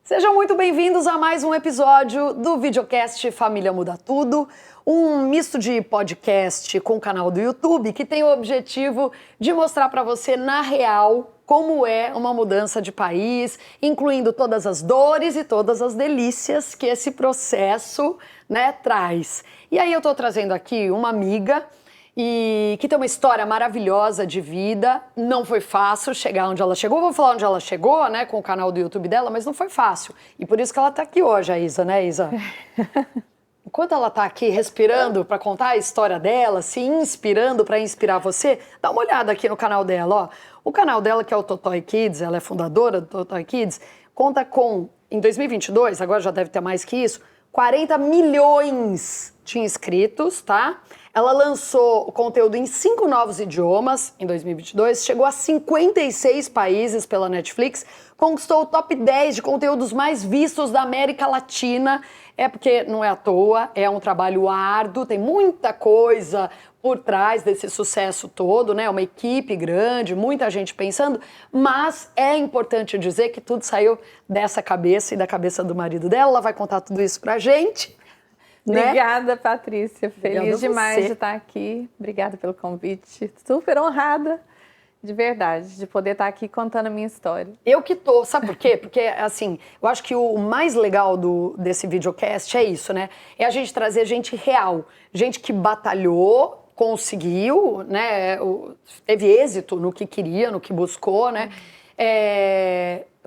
Sejam muito bem-vindos a mais um episódio do videocast Família Muda Tudo, um misto de podcast com o canal do YouTube que tem o objetivo de mostrar para você, na real, como é uma mudança de país, incluindo todas as dores e todas as delícias que esse processo, traz. E aí eu tô trazendo aqui uma amiga e que tem uma história maravilhosa de vida. Não foi fácil chegar onde ela chegou. Vou falar onde ela chegou, com o canal do YouTube dela, mas não foi fácil. E por isso que ela tá aqui hoje, a Isa, né, Isa? Enquanto ela tá aqui respirando para contar a história dela, se inspirando para inspirar você, dá uma olhada aqui no canal dela, ó. O canal dela, que é o Totói Kids, ela é fundadora do Totói Kids, conta com, em 2022, agora já deve ter mais que isso, 40 milhões de inscritos, tá? Ela lançou o conteúdo em 5 novos idiomas em 2022, chegou a 56 países pela Netflix, conquistou o top 10 de conteúdos mais vistos da América Latina. É porque não é à toa, é um trabalho árduo, tem muita coisa por trás desse sucesso todo, uma equipe grande, muita gente pensando, mas é importante dizer que tudo saiu dessa cabeça e da cabeça do marido dela. Ela vai contar tudo isso pra gente. Obrigada, Patrícia. Feliz demais você de estar aqui. Obrigada pelo convite. Super honrada, de verdade, de poder estar aqui contando a minha história. Eu que tô, sabe por quê? Porque, assim, eu acho que o mais legal desse videocast é isso, É a gente trazer gente real, gente que batalhou, conseguiu, teve êxito no que queria, no que buscou,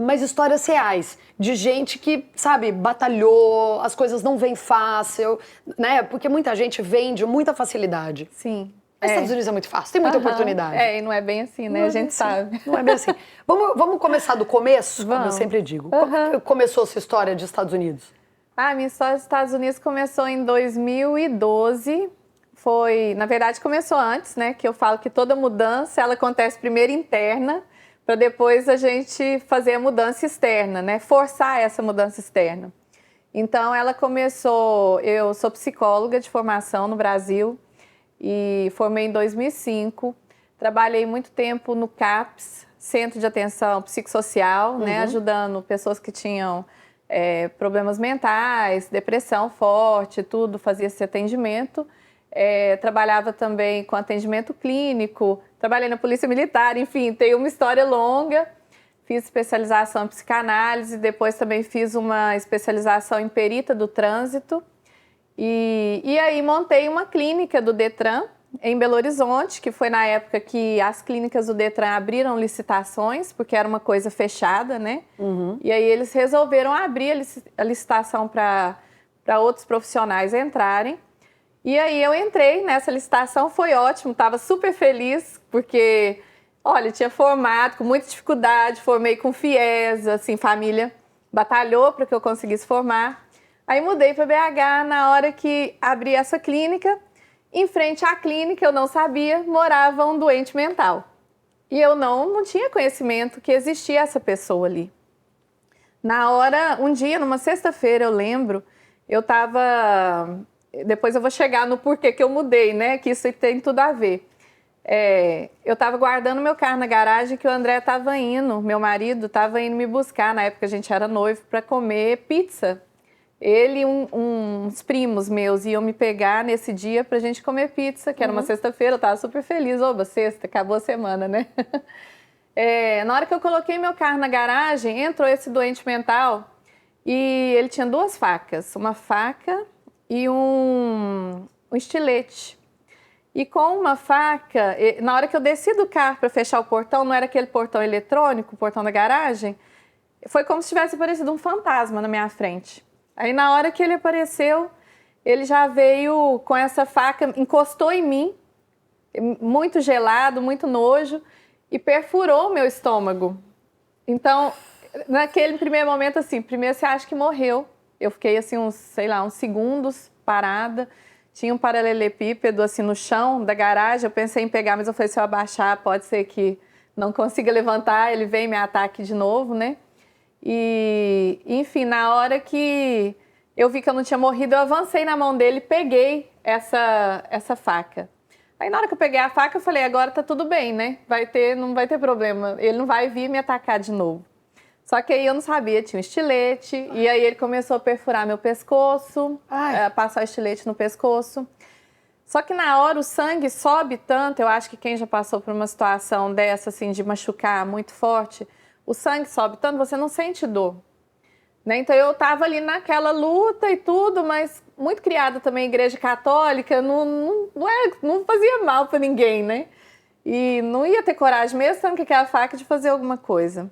mas histórias reais, de gente que, sabe, batalhou, as coisas não vêm fácil, Porque muita gente vem de muita facilidade. Sim. Mas Estados Unidos é muito fácil, tem muita oportunidade. E não é bem assim, né? A gente sabe. Não é bem assim. Vamos começar do começo, como eu Vamos. sempre digo. Como que começou a sua história de Estados Unidos? Minha história dos Estados Unidos começou em 2012. Na verdade, começou antes, Que eu falo que toda mudança, ela acontece primeiro interna, para depois a gente fazer a mudança externa, Forçar essa mudança externa. Então, ela começou... Eu sou psicóloga de formação no Brasil e formei em 2005. Trabalhei muito tempo no CAPS, Centro de Atenção Psicossocial, ajudando pessoas que tinham problemas mentais, depressão forte, tudo, fazia esse atendimento. Trabalhava também com atendimento clínico, trabalhei na Polícia Militar, enfim, tenho uma história longa. Fiz especialização em psicanálise, depois também fiz uma especialização em perita do trânsito. E aí montei uma clínica do Detran em Belo Horizonte, que foi na época que as clínicas do Detran abriram licitações, porque era uma coisa fechada, E aí eles resolveram abrir a licitação para outros profissionais entrarem. E aí eu entrei nessa licitação, foi ótimo, estava super feliz, porque, olha, tinha formado com muita dificuldade, formei com FIES, assim, família batalhou para que eu conseguisse formar. Aí mudei para BH na hora que abri essa clínica. Em frente à clínica, eu não sabia, morava um doente mental. E eu não tinha conhecimento que existia essa pessoa ali. Na hora, um dia, numa sexta-feira, eu lembro, eu estava... Depois eu vou chegar no porquê que eu mudei, Que isso tem tudo a ver. Eu estava guardando meu carro na garagem que o André estava indo, meu marido estava indo me buscar, na época a gente era noivo, para comer pizza. Ele e uns primos meus iam me pegar nesse dia pra gente comer pizza, que era uma sexta-feira, eu tava super feliz. Oba, sexta, acabou a semana, Na hora que eu coloquei meu carro na garagem, entrou esse doente mental e ele tinha 2 facas, uma faca e um estilete. E com uma faca, na hora que eu desci do carro para fechar o portão, não era aquele portão eletrônico, o portão da garagem, foi como se tivesse aparecido um fantasma na minha frente. Aí, na hora que ele apareceu, ele já veio com essa faca, encostou em mim, muito gelado, muito nojo, e perfurou o meu estômago. Então, naquele primeiro momento, assim, primeiro você acha que morreu. Eu fiquei, assim, uns segundos parada. Tinha um paralelepípedo, assim, no chão da garagem. Eu pensei em pegar, mas eu falei, se eu abaixar, pode ser que não consiga levantar, ele vem e me ataque de novo, E, enfim, na hora que eu vi que eu não tinha morrido, eu avancei na mão dele e peguei essa faca. Aí na hora que eu peguei a faca, eu falei, agora tá tudo bem, né? Não vai ter problema, ele não vai vir me atacar de novo. Só que aí eu não sabia, tinha um estilete, e aí ele começou a perfurar meu pescoço, passar o estilete no pescoço. Só que na hora o sangue sobe tanto, eu acho que quem já passou por uma situação dessa, assim, de machucar muito forte, o sangue sobe tanto, você não sente dor. Né? Então eu tava ali naquela luta e tudo, mas muito criada também em igreja católica, não fazia mal para ninguém, né? E não ia ter coragem mesmo, sabendo que aquela faca, de fazer alguma coisa.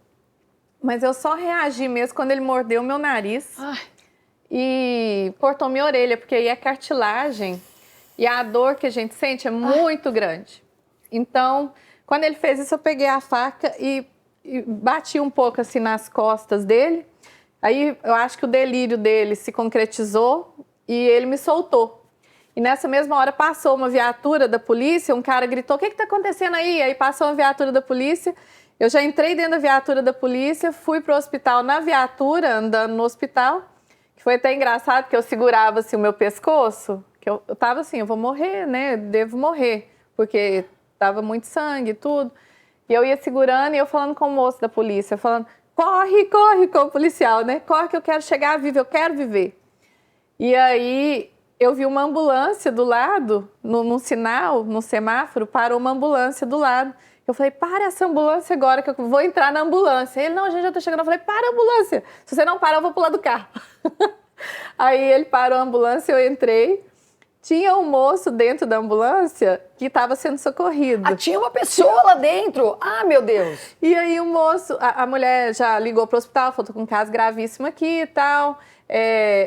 Mas eu só reagi mesmo quando ele mordeu meu nariz e cortou minha orelha, porque aí é cartilagem e a dor que a gente sente é muito grande. Então, quando ele fez isso, eu peguei a faca e bati um pouco assim nas costas dele. Aí eu acho que o delírio dele se concretizou e ele me soltou. E nessa mesma hora passou uma viatura da polícia, um cara gritou, o que está acontecendo aí? Aí passou uma viatura da polícia, eu já entrei dentro da viatura da polícia, fui para o hospital na viatura, andando no hospital, que foi até engraçado, porque eu segurava assim, o meu pescoço, que eu tava assim, eu vou morrer, né? Devo morrer, porque tava muito sangue e tudo. E eu ia segurando e eu falando com o moço da polícia, falando, corre, corre, como policial, né? Corre que eu quero chegar vivo, eu quero viver. E aí eu vi uma ambulância do lado, num sinal, no semáforo, parou uma ambulância do lado. Eu falei, para essa ambulância agora, que eu vou entrar na ambulância. Ele, não, gente, já tô chegando. Eu falei, para a ambulância. Se você não parar, eu vou pular do carro. Aí ele parou a ambulância, eu entrei. Tinha um moço dentro da ambulância que estava sendo socorrido. Tinha uma pessoa lá dentro? Ah, meu Deus! E aí o moço, a mulher já ligou para o hospital, falou, tô com um caso gravíssimo aqui e tal.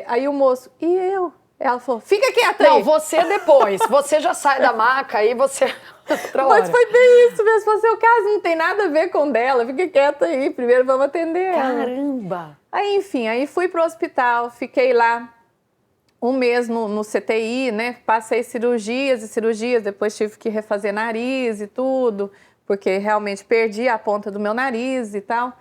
Aí o moço, e eu? Ela falou, fica quieta aí. Não, você depois. Você já sai da maca, aí você... outra hora. Mas foi bem isso mesmo. Se fosse o caso, não tem nada a ver com o dela. Fica quieta aí, primeiro vamos atender ela. Caramba! Aí, enfim, aí fui pro hospital, fiquei lá um mês no CTI, né? Passei cirurgias e cirurgias, depois tive que refazer nariz e tudo, porque realmente perdi a ponta do meu nariz e tal.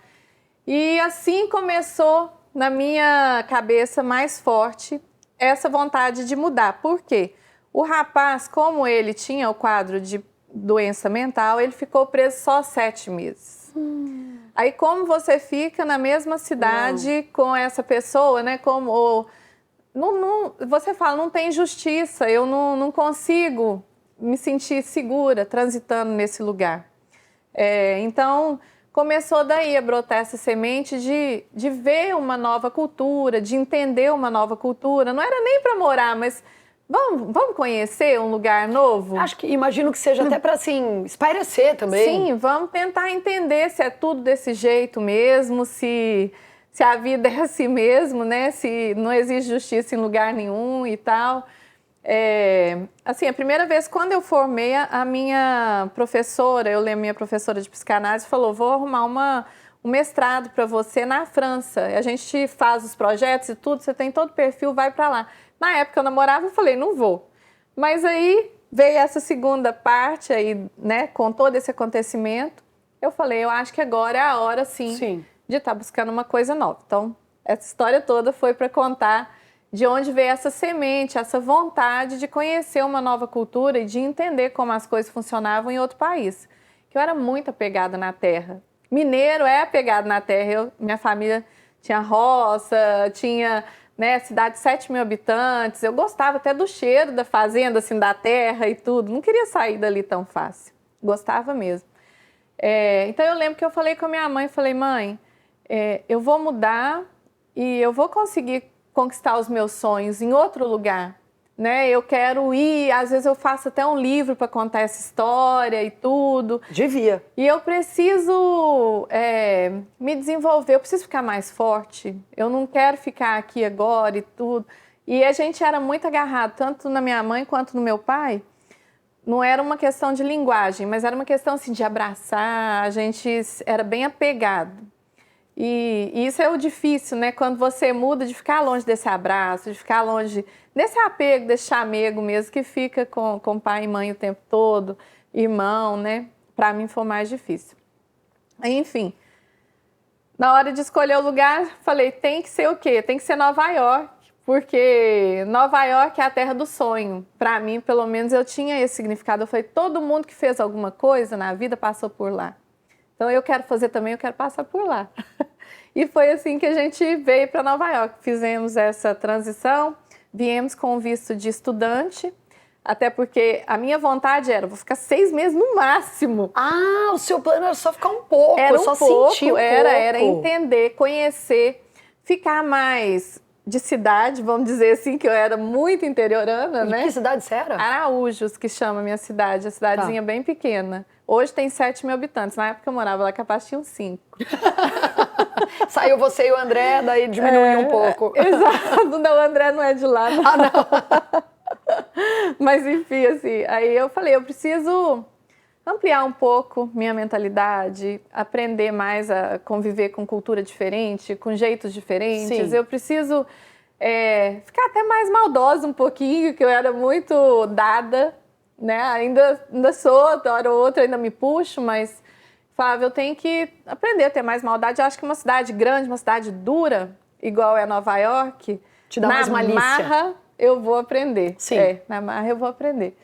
E assim começou na minha cabeça mais forte essa vontade de mudar. Por quê? O rapaz, como ele tinha o quadro de doença mental, ele ficou preso só 7 meses. Aí como você fica na mesma cidade com essa pessoa, né? Você fala, não tem justiça, eu não consigo me sentir segura transitando nesse lugar. Então, começou daí a brotar essa semente de ver uma nova cultura, de entender uma nova cultura. Não era nem para morar, mas vamos conhecer um lugar novo? Imagino que seja até para, assim, espairecer também. Sim, vamos tentar entender se é tudo desse jeito mesmo, se a vida é assim mesmo, né? Se não existe justiça em lugar nenhum e tal. Assim, a primeira vez, quando eu formei, a minha professora, eu lembro, minha professora de psicanálise falou, vou arrumar um mestrado para você na França. A gente faz os projetos e tudo, você tem todo o perfil, vai para lá. Na época eu namorava, eu falei, não vou. Mas aí veio essa segunda parte aí, né, com todo esse acontecimento. Eu falei, eu acho que agora é a hora, sim. De estar buscando uma coisa nova. Então, essa história toda foi para contar de onde veio essa semente, essa vontade de conhecer uma nova cultura e de entender como as coisas funcionavam em outro país. Que eu era muito apegada na terra. Mineiro é apegado na terra. Minha família tinha roça, tinha, né, cidade de 7 mil habitantes. Eu gostava até do cheiro da fazenda, assim, da terra e tudo. Não queria sair dali tão fácil. Gostava mesmo. Então eu lembro que eu falei com a minha mãe, falei, mãe, eu vou mudar e eu vou conseguir conquistar os meus sonhos em outro lugar, né? Eu quero ir, às vezes eu faço até um livro para contar essa história e tudo. Devia. E eu preciso me desenvolver, eu preciso ficar mais forte. Eu não quero ficar aqui agora e tudo. E a gente era muito agarrado, tanto na minha mãe quanto no meu pai. Não era uma questão de linguagem, mas era uma questão assim, de abraçar, a gente era bem apegado. E isso é o difícil, né? Quando você muda, de ficar longe desse abraço, de ficar longe desse apego, desse chamego mesmo, que fica com pai e mãe o tempo todo, irmão, né? Para mim foi mais difícil. Enfim, na hora de escolher o lugar, falei, tem que ser o quê? Tem que ser Nova York, porque Nova York é a terra do sonho. Para mim, pelo menos, eu tinha esse significado. Eu falei, todo mundo que fez alguma coisa na vida passou por lá. Então, eu quero fazer também, eu quero passar por lá. E foi assim que a gente veio para Nova York. Fizemos essa transição, viemos com visto de estudante, até porque a minha vontade era, vou ficar 6 meses no máximo. Ah, o seu plano era só ficar um pouco, Era um só pouco, sentir um era pouco. entender, conhecer, ficar mais de cidade, vamos dizer assim, que eu era muito interiorana, E né? que cidade você era? Araújos, que chama a minha cidade, a cidadezinha bem pequena. Hoje tem 7 mil habitantes, na época eu morava lá, capaz tinham 5. Saiu você e o André, daí diminuiu um pouco. Exato, não, o André não é de lá. Não. Ah, não. Mas enfim, assim, aí eu falei, eu preciso ampliar um pouco minha mentalidade, aprender mais a conviver com cultura diferente, com jeitos diferentes. Sim. Eu preciso ficar até mais maldosa um pouquinho, que eu era muito dada, né? Ainda sou, hora ou outra ainda me puxo, mas falava, eu tenho que aprender a ter mais maldade. Eu acho que uma cidade grande, uma cidade dura, igual é Nova York, Te dá mais malícia. na marra eu vou aprender. Sim. Na marra eu vou aprender.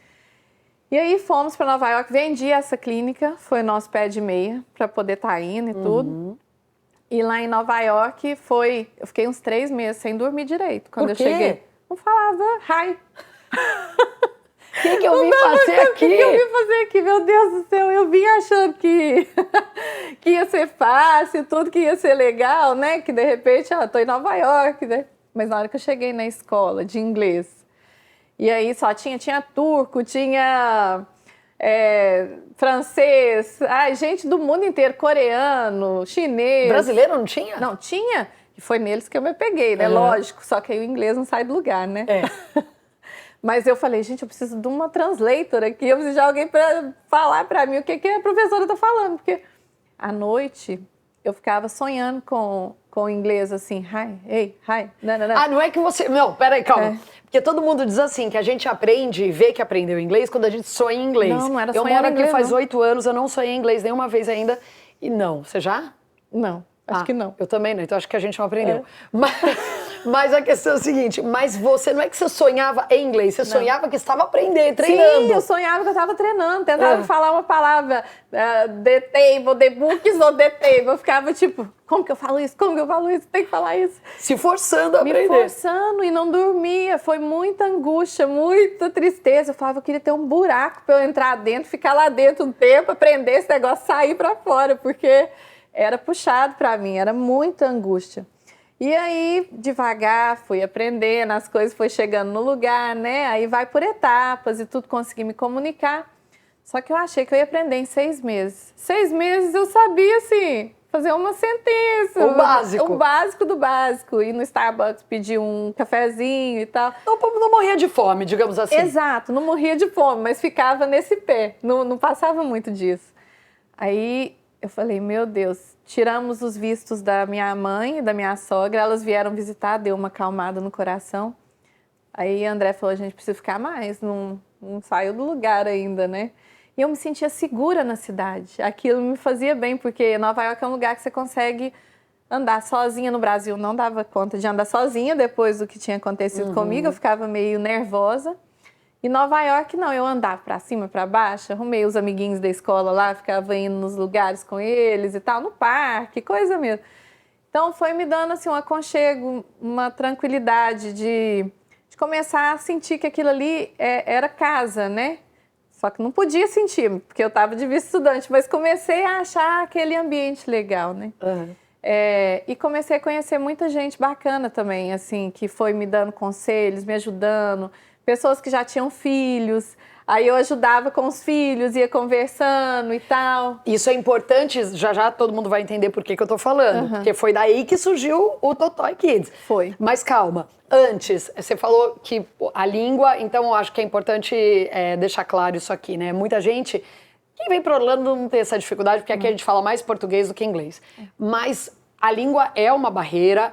E aí fomos para Nova York, vendi essa clínica, foi o nosso pé de meia, para poder estar indo e tudo. E lá em Nova York eu fiquei uns 3 meses sem dormir direito quando Por quê? eu cheguei. Não falava hi. O que eu vim fazer aqui? O que eu vim fazer aqui? Meu Deus do céu, eu vim achando que ia ser fácil, tudo que ia ser legal, né? Que de repente, tô em Nova York, né? Mas na hora que eu cheguei na escola de inglês, e aí só tinha turco, tinha francês, gente do mundo inteiro, coreano, chinês. Brasileiro não tinha? Não, tinha. E foi neles que eu me peguei, né? Uhum. Lógico, só que aí o inglês não sai do lugar, né? Mas eu falei, gente, eu preciso de uma translator aqui, eu preciso de alguém para falar para mim o que a professora tá falando, porque à noite eu ficava sonhando com o inglês assim, hi, hey, hi, não. Ah, não é que você... Não, peraí, calma. Porque todo mundo diz assim, que a gente aprende, vê que aprendeu inglês quando a gente sonha em inglês. Não era eu sonhar moro em inglês, aqui faz não. 8 anos, eu não sonhei em inglês nenhuma vez ainda. E não, você já? Não, acho que não. Eu também não, então acho que a gente não aprendeu. Mas a questão é o seguinte, mas você não é que você sonhava em inglês, você sonhava que estava aprendendo, treinando. Sim, eu sonhava que eu estava treinando, tentava falar uma palavra, the table, the books ou the table. Eu ficava tipo, como que eu falo isso? Como que eu falo isso? Tem que falar isso. Se forçando a aprender. Me forçando e não dormia. Foi muita angústia, muita tristeza. Eu falava, eu queria ter um buraco para eu entrar dentro, ficar lá dentro um tempo, aprender esse negócio, sair para fora, porque era puxado para mim, era muita angústia. E aí, devagar, fui aprendendo, as coisas foi chegando no lugar, né? Aí vai por etapas e tudo, consegui me comunicar. Só que eu achei que eu ia aprender em 6 meses. 6 meses eu sabia, assim, fazer uma sentença. O básico. O básico do básico. Ir no Starbucks, pedir um cafezinho e tal. Não morria de fome, digamos assim. Exato, não morria de fome, mas ficava nesse pé. Não passava muito disso. Aí eu falei, meu Deus, tiramos os vistos da minha mãe e da minha sogra, elas vieram visitar, deu uma acalmada no coração. Aí André falou, a gente precisa ficar mais, não saiu do lugar ainda, né? E eu me sentia segura na cidade, aquilo me fazia bem, porque Nova York é um lugar que você consegue andar sozinha. No Brasil não dava conta de andar sozinha depois do que tinha acontecido comigo, eu ficava meio nervosa. Em Nova York, não, eu andava pra cima, pra baixo, arrumei os amiguinhos da escola lá, ficava indo nos lugares com eles e tal, no parque, coisa mesmo. Então, foi me dando, assim, um aconchego, uma tranquilidade de começar a sentir que aquilo ali era casa, né? Só que não podia sentir, porque eu estava de visto estudante, mas comecei a achar aquele ambiente legal, né? E comecei a conhecer muita gente bacana também, assim, que foi me dando conselhos, me ajudando. Pessoas que já tinham filhos, aí eu ajudava com os filhos, ia conversando e tal. Isso é importante, já todo mundo vai entender por que eu tô falando. Porque foi daí que surgiu o Totói Kids. Foi. Mas calma, antes, você falou que a língua, então eu acho que é importante deixar claro isso aqui, né? Muita gente, quem vem para Orlando não tem essa dificuldade, porque aqui a gente fala mais português do que inglês. Mas a língua é uma barreira,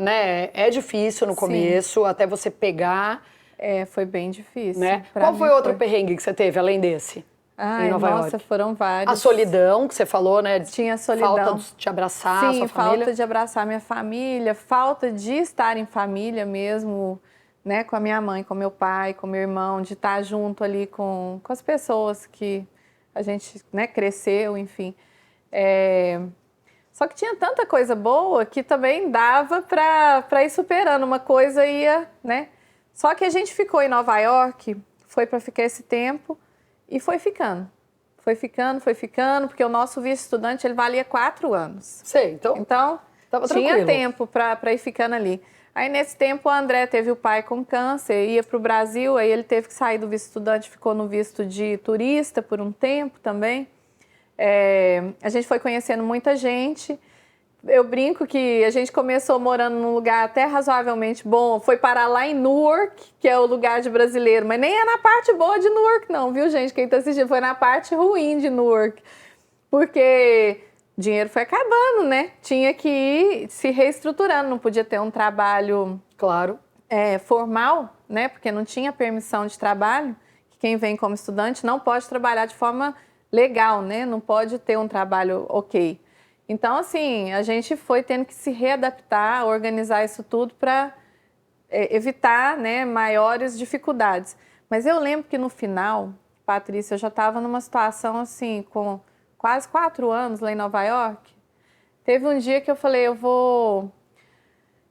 né, é difícil no começo, até você pegar. Foi bem difícil. Né? Qual foi outro perrengue que você teve, além desse? Ai, em Nova nossa, York? foram vários. A solidão que você falou, né? Tinha solidão. Falta de abraçar Sim, a sua família. falta de abraçar minha família, falta de estar em família mesmo, né? Com a minha mãe, com meu pai, com meu irmão, de estar junto ali com as pessoas que a gente, né, cresceu, enfim. Só que tinha tanta coisa boa que também dava para ir superando. Uma coisa ia, né? Só que a gente ficou em Nova York, foi para ficar esse tempo e foi ficando. Foi ficando, porque o nosso visto-estudante ele valia 4 anos. Sei, então tava tinha tranquilo. tempo para ir ficando ali. Aí nesse tempo o André teve o pai com câncer, ia para o Brasil, aí ele teve que sair do visto-estudante, ficou no visto de turista por um tempo também. A gente foi conhecendo muita gente. Eu brinco que a gente começou morando num lugar até razoavelmente bom, foi parar lá em Newark, que é o lugar de brasileiro, mas nem é na parte boa de Newark não, viu gente? Quem tá assistindo foi na parte ruim de Newark, porque o dinheiro foi acabando, né? Tinha que ir se reestruturando, não podia ter um trabalho Claro. formal, né? Porque não tinha permissão de trabalho, que quem vem como estudante não pode trabalhar de forma legal, né? Não pode ter um trabalho ok. Então, assim, a gente foi tendo que se readaptar, organizar isso tudo para evitar, né, maiores dificuldades. Mas eu lembro que no final, Patrícia, eu já estava numa situação assim, com quase 4 anos lá em Nova York. Teve um dia que eu falei, eu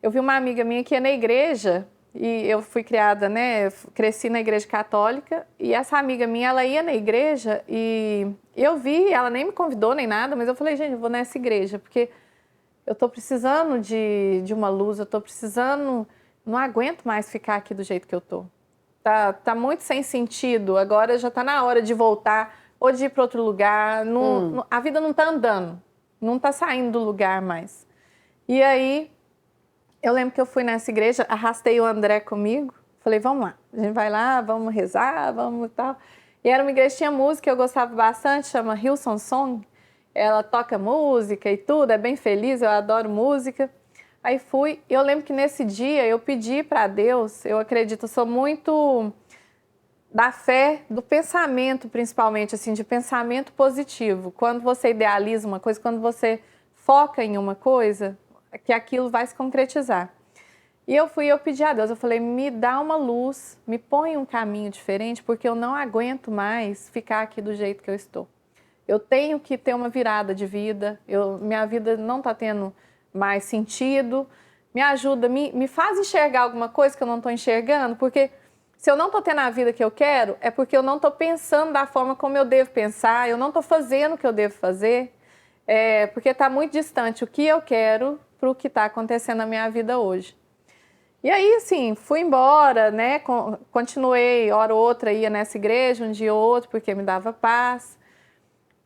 vi uma amiga minha que ia na igreja, e eu fui criada, né, cresci na igreja católica, e essa amiga minha, ela ia na igreja e eu vi, ela nem me convidou nem nada, mas eu falei, gente, eu vou nessa igreja, porque eu tô precisando de uma luz, eu tô precisando, não aguento mais ficar aqui do jeito que eu tô. Tá muito sem sentido, agora já tá na hora de voltar, ou de ir para outro lugar, a vida não tá andando, não tá saindo do lugar mais. E aí, eu lembro que eu fui nessa igreja, arrastei o André comigo, falei, vamos lá, a gente vai lá, vamos rezar, vamos tal. E era uma igreja que tinha música, eu gostava bastante, chama Hillsong Song. Ela toca música e tudo, é bem feliz, eu adoro música. Aí fui, e eu lembro que nesse dia eu pedi para Deus, eu acredito, eu sou muito da fé, do pensamento principalmente, assim, de pensamento positivo. Quando você idealiza uma coisa, quando você foca em uma coisa, que aquilo vai se concretizar. E eu pedi a Deus, eu falei, me dá uma luz, me põe um caminho diferente, porque eu não aguento mais ficar aqui do jeito que eu estou. Eu tenho que ter uma virada de vida, minha vida não está tendo mais sentido, me ajuda, me faz enxergar alguma coisa que eu não estou enxergando, porque se eu não estou tendo a vida que eu quero, é porque eu não estou pensando da forma como eu devo pensar, eu não estou fazendo o que eu devo fazer, porque está muito distante o que eu quero para o que está acontecendo na minha vida hoje. E aí, assim, fui embora, né? Continuei, hora ou outra, ia nessa igreja, um dia ou outro, porque me dava paz.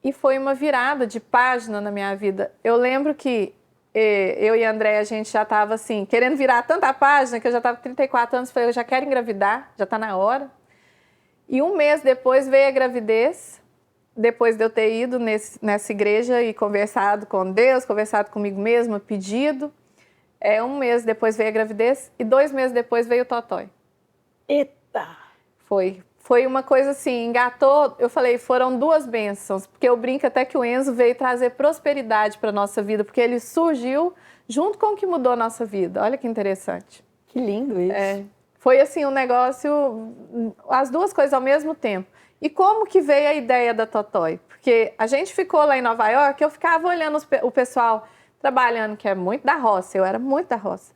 E foi uma virada de página na minha vida. Eu lembro que eu e a André, a gente já estava, assim, querendo virar tanta página, que eu já estava com 34 anos, falei, eu já quero engravidar, já está na hora. E um mês depois veio a gravidez, depois de eu ter ido nessa igreja e conversado com Deus, conversado comigo mesma, pedido. Um mês depois veio a gravidez e 2 meses depois veio o Totói. Eita! Foi uma coisa assim, engatou, eu falei, foram 2 bênçãos, porque eu brinco até que o Enzo veio trazer prosperidade para a nossa vida, porque ele surgiu junto com o que mudou a nossa vida. Olha que interessante. Que lindo isso. Foi assim um negócio, as 2 coisas ao mesmo tempo. E como que veio a ideia da Totói? Porque a gente ficou lá em Nova York, eu ficava olhando o pessoal trabalhando, que é muito da roça, eu era muito da roça,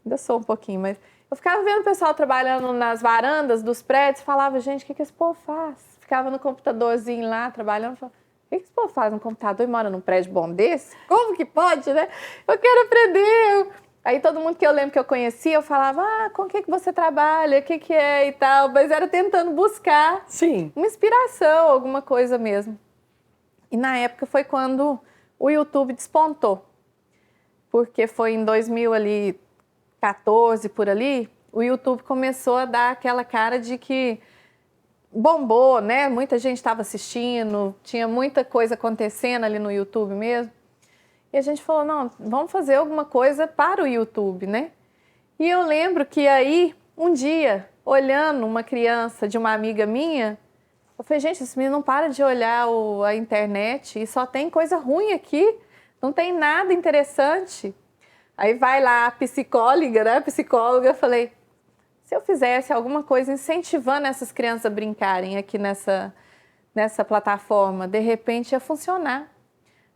ainda sou um pouquinho, mas eu ficava vendo o pessoal trabalhando nas varandas dos prédios, falava, gente, o que esse povo faz? Ficava no computadorzinho lá, trabalhando, falava, o que esse povo faz no computador e mora num prédio bom desse? Como que pode, né? Eu quero aprender. Aí todo mundo que eu lembro que eu conhecia, eu falava, com o que você trabalha, o que é e tal, mas era tentando buscar uma inspiração, alguma coisa mesmo. E na época foi quando o YouTube despontou. Porque foi em 2014, por ali, o YouTube começou a dar aquela cara de que bombou, né? Muita gente estava assistindo, tinha muita coisa acontecendo ali no YouTube mesmo. E a gente falou, não, vamos fazer alguma coisa para o YouTube, né? E eu lembro que aí, um dia, olhando uma criança de uma amiga minha, Eu falei, gente, esse menino não para de olhar a internet e só tem coisa ruim aqui, não tem nada interessante. Aí vai lá a psicóloga, né? A psicóloga, eu falei, se eu fizesse alguma coisa incentivando essas crianças a brincarem aqui nessa plataforma, de repente ia funcionar.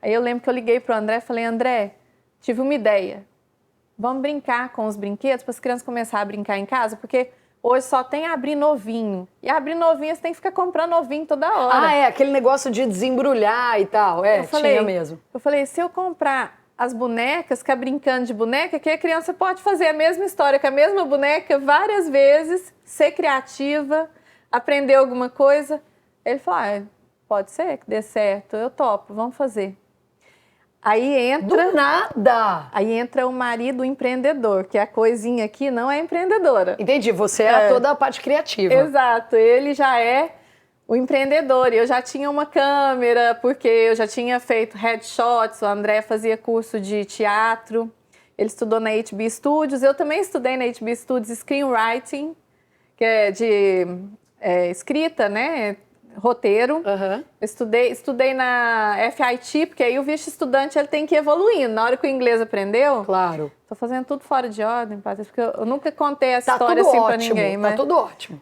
Aí eu lembro que eu liguei para o André e falei, André, tive uma ideia. Vamos brincar com os brinquedos para as crianças começarem a brincar em casa, porque hoje só tem abrir novinho. E abrir novinho, você tem que ficar comprando novinho toda hora. Ah, é, aquele negócio de desembrulhar e tal. É, tinha mesmo. Eu falei, se eu comprar as bonecas, ficar brincando de boneca, que a criança pode fazer a mesma história com a mesma boneca várias vezes, ser criativa, aprender alguma coisa. Ele falou, pode ser que dê certo, eu topo, vamos fazer. Aí entra... Do nada! Aí entra o marido empreendedor, que a coisinha aqui não é empreendedora. Entendi, você é toda a parte criativa. Exato, ele já é o empreendedor. E eu já tinha uma câmera, porque eu já tinha feito headshots, o André fazia curso de teatro, ele estudou na HB Studios, eu também estudei na HB Studios Screenwriting, que é de escrita, né? Roteiro. Uhum. Estudei na FIT, porque aí o vice-estudante ele tem que ir evoluindo. Na hora que o inglês aprendeu... Claro. Tô fazendo tudo fora de ordem, Patrícia, porque eu nunca contei essa história assim pra ninguém. Tá tudo ótimo.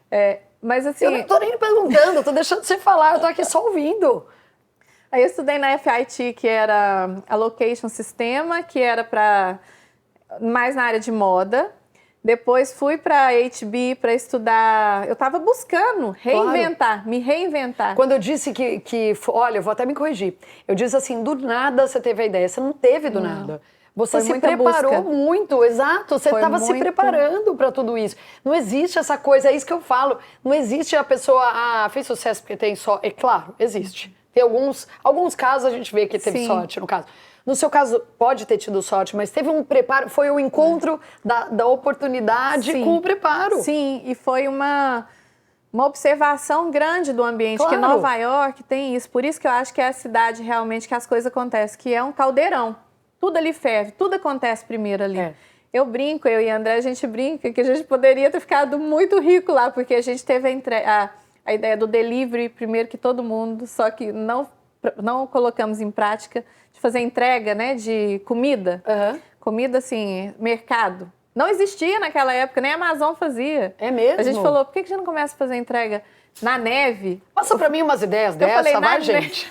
Mas assim... Eu não tô nem perguntando, tô deixando você falar, eu tô aqui só ouvindo. Aí eu estudei na FIT, que era Allocation Sistema, que era mais na área de moda. Depois fui para a HB para estudar. Eu estava buscando reinventar, me reinventar. Quando eu disse olha, eu vou até me corrigir. Eu disse assim, do nada você teve a ideia. Você não teve do nada. Você se preparou muito, exato. Você estava se preparando para tudo isso. Não existe essa coisa, é isso que eu falo. Não existe a pessoa, fez sucesso porque tem só. É claro, existe. Tem alguns casos a gente vê que teve sorte, no caso. No seu caso, pode ter tido sorte, mas teve um preparo, foi o encontro da oportunidade com o preparo. Sim, e foi uma observação grande do ambiente, que Nova York tem isso. Por isso que eu acho que é a cidade realmente que as coisas acontecem, que é um caldeirão. Tudo ali ferve, tudo acontece primeiro ali. Eu brinco, eu e a André, a gente brinca que a gente poderia ter ficado muito rico lá, porque a gente teve a ideia do delivery primeiro que todo mundo, só que não colocamos em prática, de fazer entrega, né, de comida. Comida, assim, mercado. Não existia naquela época, nem a Amazon fazia. É mesmo? A gente falou, por que a gente não começa a fazer entrega na neve? Passa pra mim umas ideias dessa, vai, gente.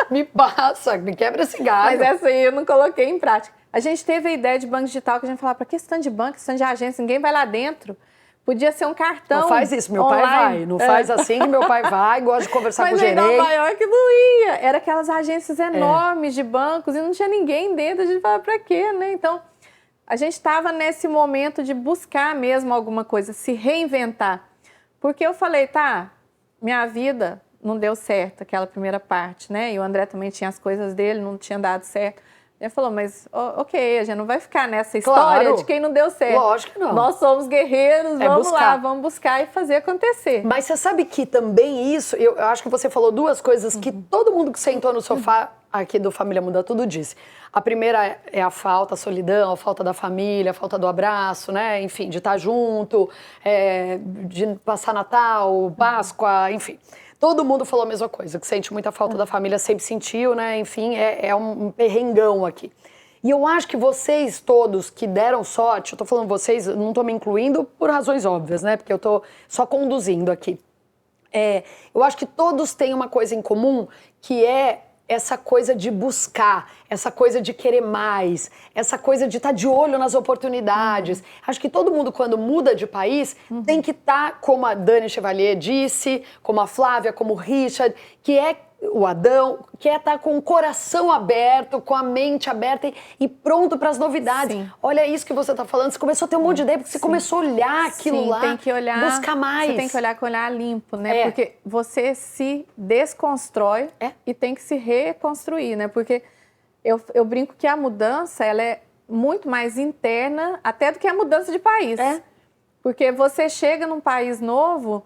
Me passa, me quebra esse galho. Mas essa aí eu não coloquei em prática. A gente teve a ideia de banco digital, que a gente falava, pra que stand de banco, stand de agência? Ninguém vai lá dentro. Podia ser um cartão. Não faz isso, meu online. pai vai. Não faz assim que meu pai vai, gosta de conversar com o gerente. Mas em Nova York não ia. Era aquelas agências enormes de bancos e não tinha ninguém dentro. A gente falava, pra quê, né? Então, a gente estava nesse momento de buscar mesmo alguma coisa, se reinventar. Porque eu falei, minha vida não deu certo, aquela primeira parte, né? E o André também tinha as coisas dele, não tinha dado certo. Ele falou, mas ok, a gente não vai ficar nessa história de quem não deu certo. Lógico que não. Nós somos guerreiros, vamos lá, vamos buscar e fazer acontecer. Mas você sabe que também isso, eu acho que você falou duas coisas que todo mundo que sentou no sofá aqui do Família Muda Tudo disse. A primeira é a falta, a solidão, a falta da família, a falta do abraço, né? Enfim, de estar junto, de passar Natal, Páscoa, enfim. Todo mundo falou a mesma coisa, que sente muita falta da família, sempre sentiu, né? Enfim, é um perrengão aqui. E eu acho que vocês todos que deram sorte, eu tô falando vocês, não tô me incluindo por razões óbvias, né? Porque eu tô só conduzindo aqui. Eu acho que todos têm uma coisa em comum, que é essa coisa de buscar, essa coisa de querer mais, essa coisa de estar de olho nas oportunidades. Acho que todo mundo, quando muda de país, tem que estar, como a Dani Chevalier disse, como a Flávia, como o Richard, que é o Adão, que é estar com o coração aberto, com a mente aberta e pronto para as novidades. Sim. Olha isso que você está falando, você começou a ter um monte de ideia, porque você começou a olhar aquilo lá, tem que olhar, buscar mais. Você tem que olhar com o olhar limpo, né? Porque você se desconstrói e tem que se reconstruir, né? Porque eu brinco que a mudança, ela é muito mais interna até do que a mudança de país. Porque você chega num país novo,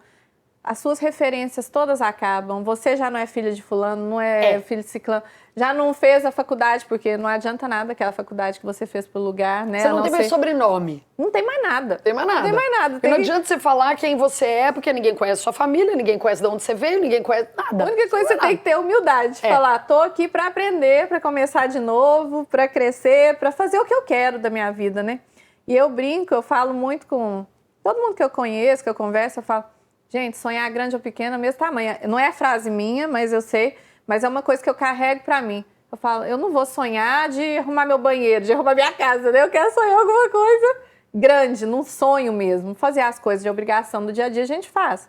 as suas referências todas acabam. Você já não é filha de fulano, não é filho de ciclano. Já não fez a faculdade, porque não adianta nada aquela faculdade que você fez pro lugar, né? Você não tem mais sobrenome. Não tem mais nada. Tem mais nada. Não tem mais nada. Não adianta você falar quem você é, porque ninguém conhece sua família, ninguém conhece de onde você veio, ninguém conhece nada. A única coisa que você tem que ter é humildade. Falar, tô aqui pra aprender, pra começar de novo, pra crescer, pra fazer o que eu quero da minha vida, né? E eu brinco, eu falo muito com todo mundo que eu conheço, que eu converso, eu falo, gente, sonhar grande ou pequeno é o mesmo tamanho. Não é frase minha, mas eu sei, mas é uma coisa que eu carrego pra mim. Eu falo, eu não vou sonhar de arrumar meu banheiro, de arrumar minha casa, né? Eu quero sonhar alguma coisa grande, num sonho mesmo. Fazer as coisas de obrigação do dia a dia a gente faz.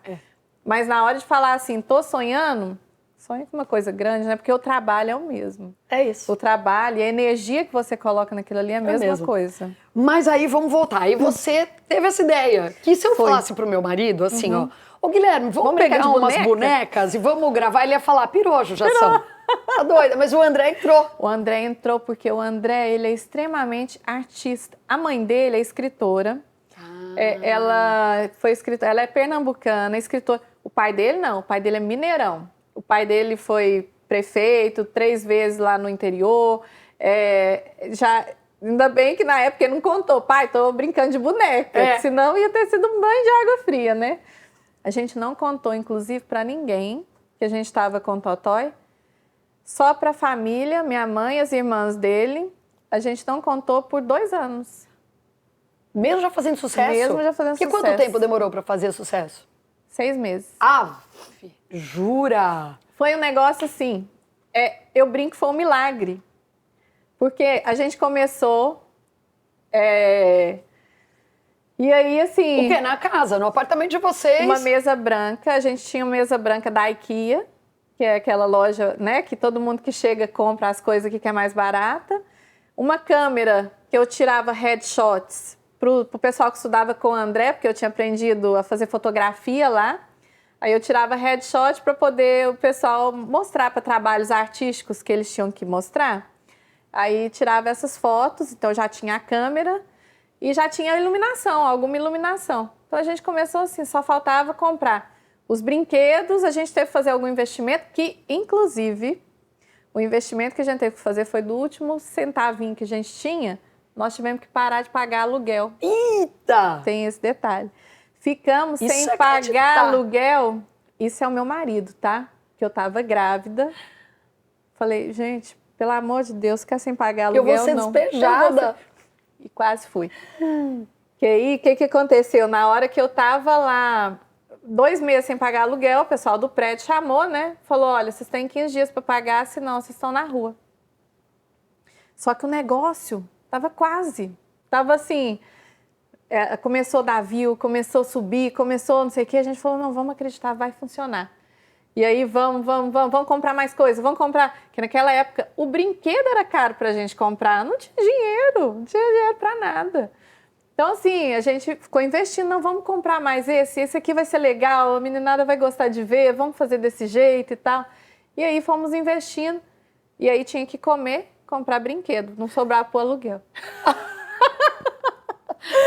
Mas na hora de falar assim, tô sonhando, sonho com uma coisa grande, né? Porque o trabalho é o mesmo. É isso. O trabalho e a energia que você coloca naquilo ali é a mesma coisa. Mas aí vamos voltar. Aí você teve essa ideia. Que se eu falasse pro meu marido, assim, ó, ô Guilherme, vamos pegar umas bonecas e vamos gravar, ele ia falar, pirojo já são. Tá doida, mas o André entrou. O André entrou porque o André, ele é extremamente artista. A mãe dele é escritora. Ela foi escritora, ela é pernambucana, escritora. O pai dele não, o pai dele é mineirão. O pai dele foi prefeito 3 vezes lá no interior. Ainda bem que na época ele não contou, pai, tô brincando de boneca, senão ia ter sido um banho de água fria, né? A gente não contou, inclusive, para ninguém que a gente estava com o Totói. Só para a família, minha mãe e as irmãs dele, a gente não contou por 2 anos. Mesmo já fazendo sucesso? Mesmo já fazendo sucesso. E quanto tempo demorou para fazer sucesso? 6 meses. Jura? Foi um negócio assim, eu brinco que foi um milagre. Porque a gente começou... E aí, assim... O quê? Na casa, no apartamento de vocês? Uma mesa branca, a gente tinha uma mesa branca da IKEA, que é aquela loja, né, que todo mundo que chega compra as coisas aqui que é mais barata. Uma câmera que eu tirava headshots pro pessoal que estudava com o André, porque eu tinha aprendido a fazer fotografia lá. Aí eu tirava headshot para poder o pessoal mostrar para trabalhos artísticos que eles tinham que mostrar. Aí tirava essas fotos, então já tinha a câmera e já tinha a iluminação, alguma iluminação. Então a gente começou assim, só faltava comprar os brinquedos, a gente teve que fazer algum investimento, que inclusive o investimento que a gente teve que fazer foi do último centavinho que a gente tinha, nós tivemos que parar de pagar aluguel. Eita! Tem esse detalhe. Ficamos sem pagar aluguel. Isso é o meu marido, tá? Que eu tava grávida. Falei, gente, pelo amor de Deus, ficar sem pagar aluguel, não. Eu vou ser despejada. E quase fui. Que aí, o que aconteceu? Na hora que eu tava lá, 2 meses sem pagar aluguel, o pessoal do prédio chamou, né? Falou, olha, vocês têm 15 dias para pagar, senão vocês estão na rua. Só que o negócio tava quase. Tava assim... começou a dar view, começou a subir, começou não sei o que, a gente falou, não, vamos acreditar, vai funcionar. E aí, vamos comprar mais coisas, vamos comprar. Porque naquela época, o brinquedo era caro pra gente comprar, não tinha dinheiro pra nada. Então, assim, a gente ficou investindo, não, vamos comprar mais esse aqui vai ser legal, a meninada vai gostar de ver, vamos fazer desse jeito e tal. E aí, fomos investindo, e aí tinha que comer, comprar brinquedo, não sobrava pro aluguel.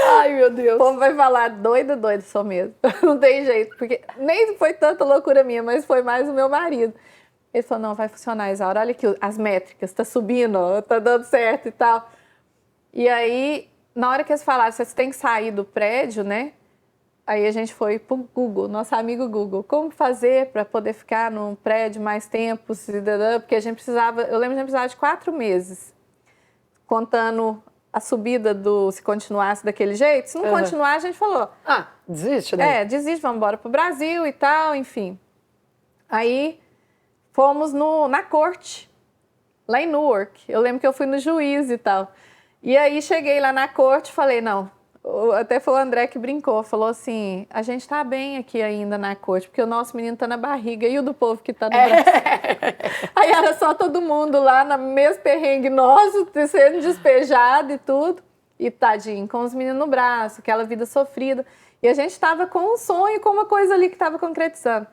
Ai, meu Deus. Como vai falar, doido sou mesmo. Não tem jeito, porque nem foi tanta loucura minha, mas foi mais o meu marido. Ele falou, não, vai funcionar, Isaura, olha aqui as métricas, tá subindo, ó, tá dando certo e tal. E aí, na hora que eles falaram, vocês têm que sair do prédio, né? Aí a gente foi pro Google, nosso amigo Google, como fazer para poder ficar num prédio mais tempo, porque a gente precisava, eu lembro que a gente precisava de 4 meses, contando a subida se continuasse daquele jeito. Se não continuar, a gente falou... desiste, né? Desiste, vamos embora pro Brasil e tal, enfim. Aí, fomos na corte, lá em Newark. Eu lembro que eu fui no juiz e tal. E aí, cheguei lá na corte e falei, não... Até foi o André que brincou, falou assim, a gente tá bem aqui ainda na corte, porque o nosso menino tá na barriga e o do povo que tá no braço. Aí era só todo mundo lá, no mesmo perrengue nosso, sendo despejado e tudo. E tadinho, com os meninos no braço, aquela vida sofrida. E a gente tava com um sonho, com uma coisa ali que tava concretizando.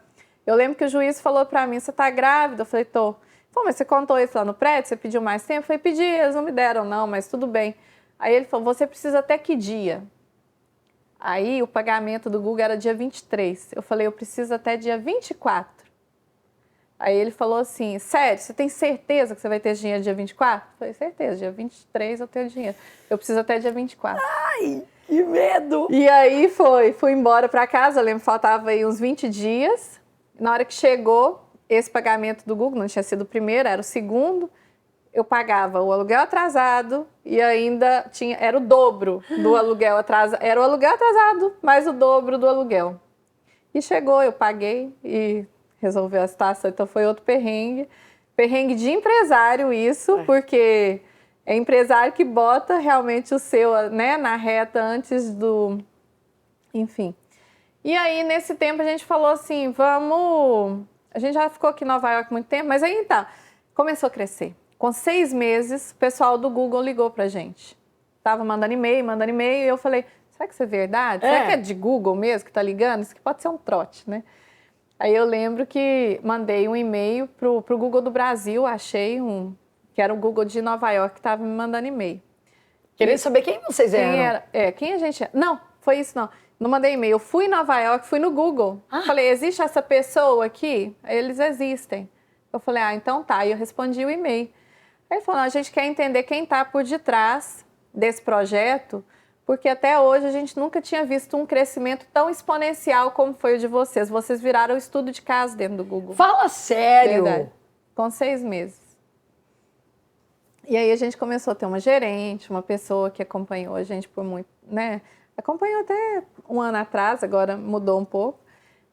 Eu lembro que o juiz falou pra mim, você tá grávida? Eu falei, tô. Pô, mas você contou isso lá no prédio? Você pediu mais tempo? Eu falei, pedi, eles não me deram não, mas tudo bem. Aí ele falou, você precisa até que dia? Aí o pagamento do Google era dia 23. Eu falei, eu preciso até dia 24. Aí ele falou assim, sério, você tem certeza que você vai ter dinheiro dia 24? Eu falei, certeza, dia 23 eu tenho dinheiro. Eu preciso até dia 24. Ai, que medo! E aí fui embora para casa, eu lembro que faltava aí uns 20 dias. Na hora que chegou esse pagamento do Google, não tinha sido o primeiro, era o segundo, eu pagava o aluguel atrasado e ainda era o dobro do aluguel atrasado. Era o aluguel atrasado, mais o dobro do aluguel. E chegou, eu paguei e resolveu a situação, então foi outro perrengue. Perrengue de empresário isso, porque é empresário que bota realmente o seu, né, na reta antes do... Enfim. E aí, nesse tempo, a gente falou assim, vamos... A gente já ficou aqui em Nova York há muito tempo, mas aí então, começou a crescer. Com 6 meses, o pessoal do Google ligou pra gente. Tava mandando e-mail, e eu falei, será que isso é verdade? Será que é de Google mesmo que tá ligando? Isso aqui pode ser um trote, né? Aí eu lembro que mandei um e-mail pro Google do Brasil, achei que era o Google de Nova York que estava me mandando e-mail. Querendo saber quem vocês eram. Quem a gente é? Não, foi isso não. Não mandei e-mail. Eu fui em Nova York, fui no Google. Falei, existe essa pessoa aqui? Eles existem. Eu falei, então tá. Aí eu respondi o e-mail. Aí ele falou, a gente quer entender quem está por detrás desse projeto, porque até hoje a gente nunca tinha visto um crescimento tão exponencial como foi o de vocês. Vocês viraram o estudo de caso dentro do Google. Fala sério! Verdade. Com 6 meses. E aí a gente começou a ter uma gerente, uma pessoa que acompanhou a gente por muito, né? Acompanhou até um ano atrás, agora mudou um pouco,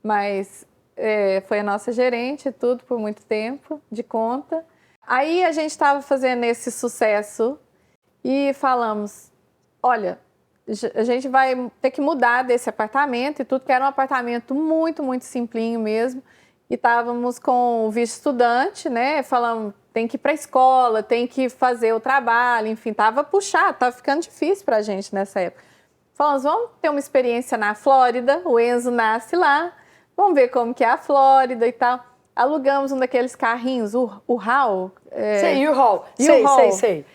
mas foi a nossa gerente e tudo por muito tempo, de conta. Aí a gente estava fazendo esse sucesso e falamos, olha, a gente vai ter que mudar desse apartamento e tudo, que era um apartamento muito, muito simplinho mesmo. E estávamos com o vice-estudante, né? Falamos, tem que ir para a escola, tem que fazer o trabalho, enfim, estava puxado, estava ficando difícil para a gente nessa época. Falamos, vamos ter uma experiência na Flórida, o Enzo nasce lá, vamos ver como que é a Flórida e tal. Alugamos um daqueles carrinhos, o U-Haul. Sei, U-Haul. Sei.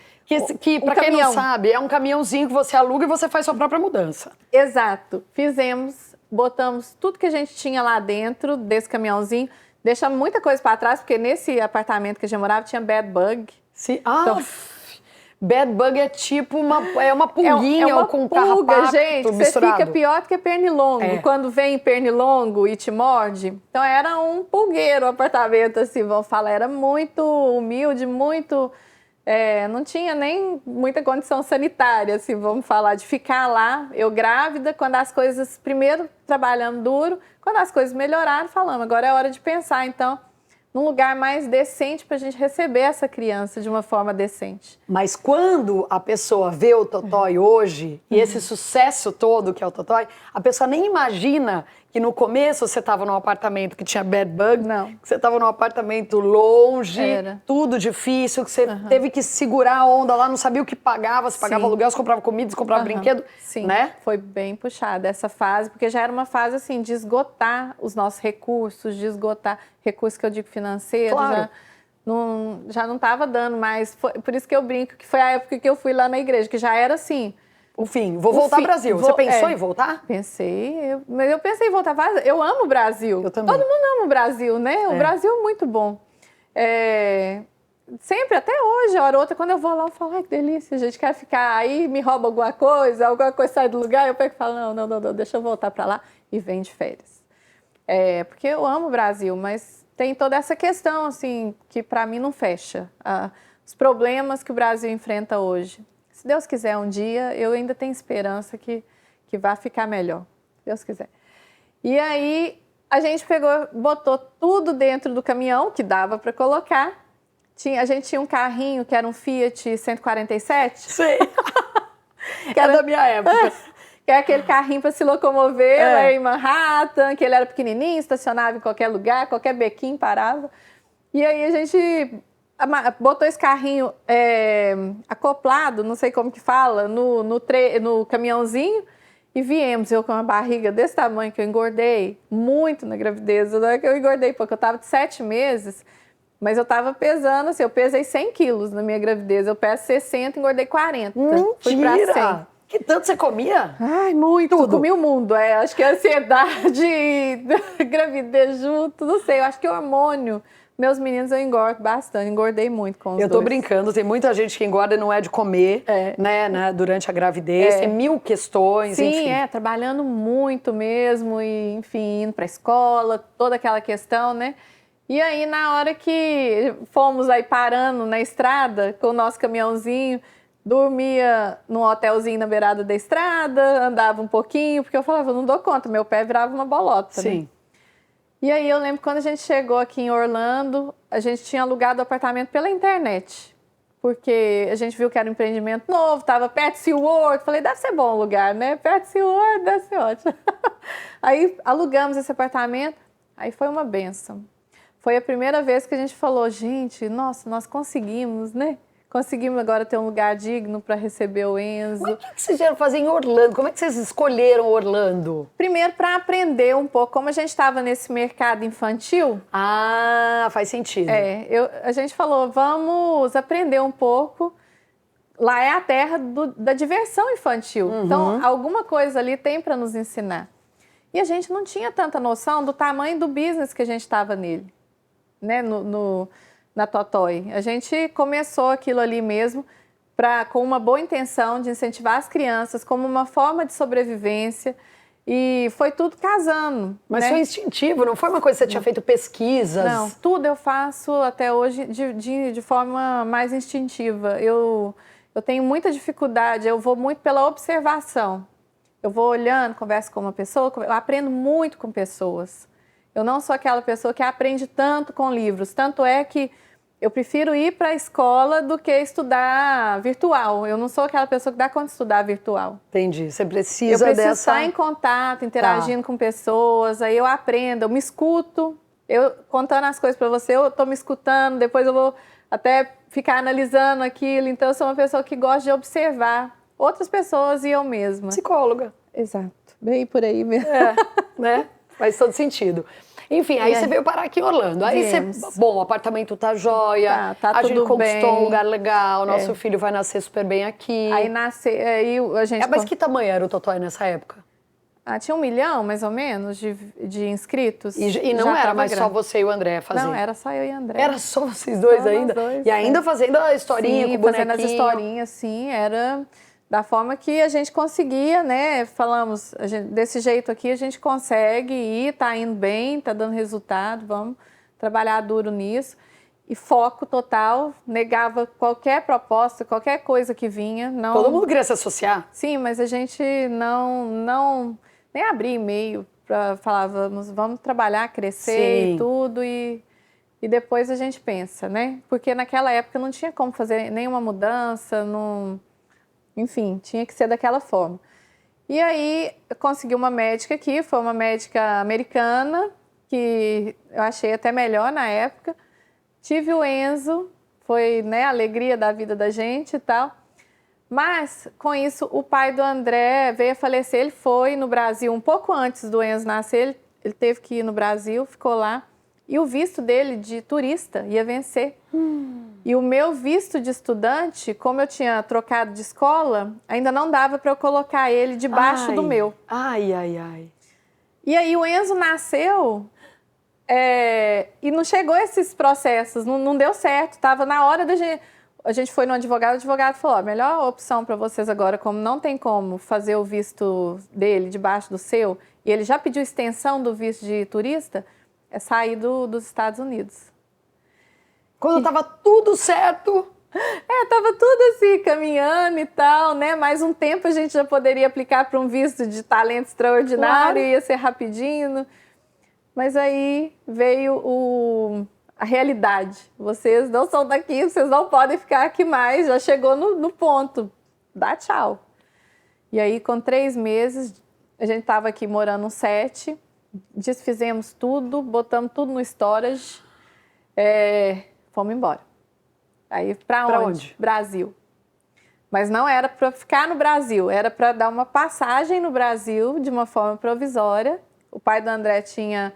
Que para quem não sabe, é um caminhãozinho que você aluga e você faz sua própria mudança. Exato. Fizemos, botamos tudo que a gente tinha lá dentro desse caminhãozinho, deixamos muita coisa para trás, porque nesse apartamento que a gente morava tinha bed bug. Sim. Então, bed bug é tipo uma pulguinha ou com carrapato gente, misturado. Você fica pior do que pernilongo. Quando vem pernilongo e te morde. Então era um pulgueiro o apartamento, assim, vamos falar. Era muito humilde, muito... não tinha nem muita condição sanitária, assim, vamos falar, de ficar lá, eu grávida, quando as coisas, primeiro trabalhando duro, quando as coisas melhoraram, falamos, agora é hora de pensar, então, num lugar mais decente para a gente receber essa criança de uma forma decente. Mas quando a pessoa vê o Totói hoje, e esse sucesso todo que é o Totói, a pessoa nem imagina que no começo você estava num apartamento que tinha bed bug, que você estava num apartamento longe, tudo difícil, que você teve que segurar a onda lá, não sabia o que pagava, você pagava aluguel, você comprava comida, você comprava brinquedo, Sim, né? Foi bem puxada essa fase, porque já era uma fase assim de esgotar os nossos recursos, de esgotar recursos que eu digo financeiros, claro. Já não estava dando mais, por isso que eu brinco que foi a época que eu fui lá na igreja, que já era assim... O fim, vou voltar ao Brasil. Você pensou em voltar? Pensei, mas eu pensei em voltar. Eu amo o Brasil. Eu também. Todo mundo ama o Brasil, né? O Brasil é muito bom. Sempre, até hoje, hora ou outra, quando eu vou lá, eu falo, ai, que delícia, gente, quer ficar aí, me rouba alguma coisa sai do lugar, eu pego e falo, não, deixa eu voltar para lá e vem de férias. Porque eu amo o Brasil, mas tem toda essa questão, assim, que para mim não fecha. Os problemas que o Brasil enfrenta hoje. Se Deus quiser um dia, eu ainda tenho esperança que vai ficar melhor. Se Deus quiser. E aí, a gente botou tudo dentro do caminhão, que dava para colocar. A gente tinha um carrinho que era um Fiat 147. Sei. Que era da minha época. Que é aquele carrinho para se locomover lá em Manhattan, que ele era pequenininho, estacionava em qualquer lugar, qualquer bequinho parava. E aí a gente... botou esse carrinho acoplado, não sei como que fala, no caminhãozinho e viemos. Eu com uma barriga desse tamanho, que eu engordei muito na gravidez. Não é que eu engordei, porque eu estava de 7 meses, mas eu estava pesando, assim, eu pesei 100 quilos na minha gravidez. Eu peso 60, engordei 40. Mentira! Fui pra 100. Que tanto você comia? Ai, muito. Tudo. Comi o mundo. Acho que a ansiedade, gravidez junto, não sei. Eu acho que o hormônio. Meus meninos eu engordo bastante, engordei muito com os Eu tô dois. brincando, tem muita gente que engorda e não é de comer, né, durante a gravidez, tem mil questões, Sim, enfim. trabalhando muito mesmo e, enfim, indo pra escola, toda aquela questão, né? E aí, na hora que fomos aí parando na estrada com o nosso caminhãozinho, dormia num hotelzinho na beirada da estrada, andava um pouquinho, porque eu falava, não dou conta, meu pé virava uma bolota, né? Sim. E aí eu lembro quando a gente chegou aqui em Orlando, a gente tinha alugado o apartamento pela internet. Porque a gente viu que era um empreendimento novo, estava perto de SeaWorld. Falei, deve ser bom o lugar, né? Perto de SeaWorld, deve ser ótimo. Aí alugamos esse apartamento, aí foi uma bênção. Foi a primeira vez que a gente falou, gente, nossa, nós conseguimos, né? Conseguimos agora ter um lugar digno para receber o Enzo. Mas o que vocês vieram fazer em Orlando? Como é que vocês escolheram Orlando? Primeiro, para aprender um pouco, como a gente estava nesse mercado infantil. Ah, faz sentido. A gente falou, vamos aprender um pouco. Lá é a terra da diversão infantil. Então, alguma coisa ali tem para nos ensinar. E a gente não tinha tanta noção do tamanho do business que a gente estava nele, né? Na Totói. A gente começou aquilo ali mesmo com uma boa intenção de incentivar as crianças como uma forma de sobrevivência e foi tudo casando. Mas né? foi instintivo, não foi uma coisa que você tinha feito pesquisas? Não, tudo eu faço até hoje de forma mais instintiva. Eu tenho muita dificuldade, eu vou muito pela observação. Eu vou olhando, converso com uma pessoa, eu aprendo muito com pessoas. Eu não sou aquela pessoa que aprende tanto com livros, tanto é que eu prefiro ir para a escola do que estudar virtual. Eu não sou aquela pessoa que dá conta de estudar virtual. Entendi. Você Eu precisa preciso dessa... estar em contato, interagindo com pessoas, aí eu aprendo, eu me escuto. Eu contando as coisas para você, eu estou me escutando, depois eu vou até ficar analisando aquilo. Então, eu sou uma pessoa que gosta de observar outras pessoas e eu mesma. Psicóloga. Exato. Bem por aí mesmo. Né? Faz todo sentido. Enfim, aí você veio parar aqui em Orlando. Aí você, bom, o apartamento tá jóia, Tá a gente tudo conquistou bem. um lugar legal, nosso filho vai nascer super bem aqui. Aí aí a gente... Mas que tamanho era o Totói nessa época? Tinha 1 milhão, mais ou menos, de inscritos. E não Já era tava mais só grande. você e o André fazer? Não, era só eu e André. Era só vocês dois Só nós ainda? dois, E ainda fazendo a historinha Sim, com o bonequinho? fazendo as historinhas, sim, era da forma que a gente conseguia, né? Falamos, desse jeito aqui a gente consegue ir, tá indo bem, tá dando resultado, vamos trabalhar duro nisso. E foco total, negava qualquer proposta, qualquer coisa que vinha. Não... Todo mundo queria se associar? Sim, mas a gente não nem abria e-mail para falar, vamos trabalhar, crescer Sim. e tudo, e depois a gente pensa, né? Porque naquela época não tinha como fazer nenhuma mudança, enfim, tinha que ser daquela forma. E aí eu consegui uma médica aqui, foi uma médica americana, que eu achei até melhor na época. Tive o Enzo, foi, né, a alegria da vida da gente e tal. Mas, com isso, o pai do André veio a falecer. Ele foi no Brasil um pouco antes do Enzo nascer. Ele teve que ir no Brasil, ficou lá. E o visto dele de turista ia vencer. E o meu visto de estudante, como eu tinha trocado de escola, ainda não dava para eu colocar ele debaixo do meu. Ai, ai, ai. E aí o Enzo nasceu e não chegou esses processos, não deu certo. Estava na hora da gente... A gente foi no advogado, o advogado falou, a melhor opção para vocês agora, como não tem como fazer o visto dele debaixo do seu, e ele já pediu extensão do visto de turista, é sair dos Estados Unidos. Quando tava tudo certo... Tava tudo assim, caminhando e tal, né? Mais um tempo a gente já poderia aplicar para um visto de talento extraordinário, ia ser rapidinho. Mas aí veio a realidade. Vocês não são daqui, vocês não podem ficar aqui mais. Já chegou no ponto. Dá tchau. E aí, com 3 meses, a gente estava aqui morando no 7, desfizemos tudo, botamos tudo no storage, fomos embora. Aí, para onde? Brasil. Mas não era para ficar no Brasil, era para dar uma passagem no Brasil de uma forma provisória. O pai do André tinha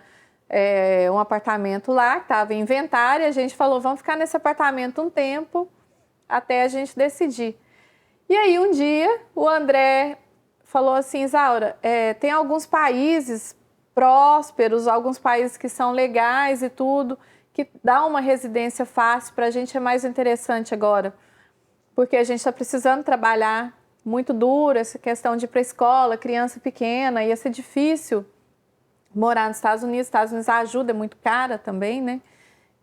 um apartamento lá, que estava em inventário, e a gente falou, vamos ficar nesse apartamento um tempo, até a gente decidir. E aí um dia o André falou assim, Isaura, tem alguns países prósperos, alguns países que são legais e tudo, que dá uma residência fácil, para a gente é mais interessante agora, porque a gente está precisando trabalhar muito duro, essa questão de ir para a escola, criança pequena, ia ser difícil morar nos Estados Unidos a ajuda é muito cara também, né?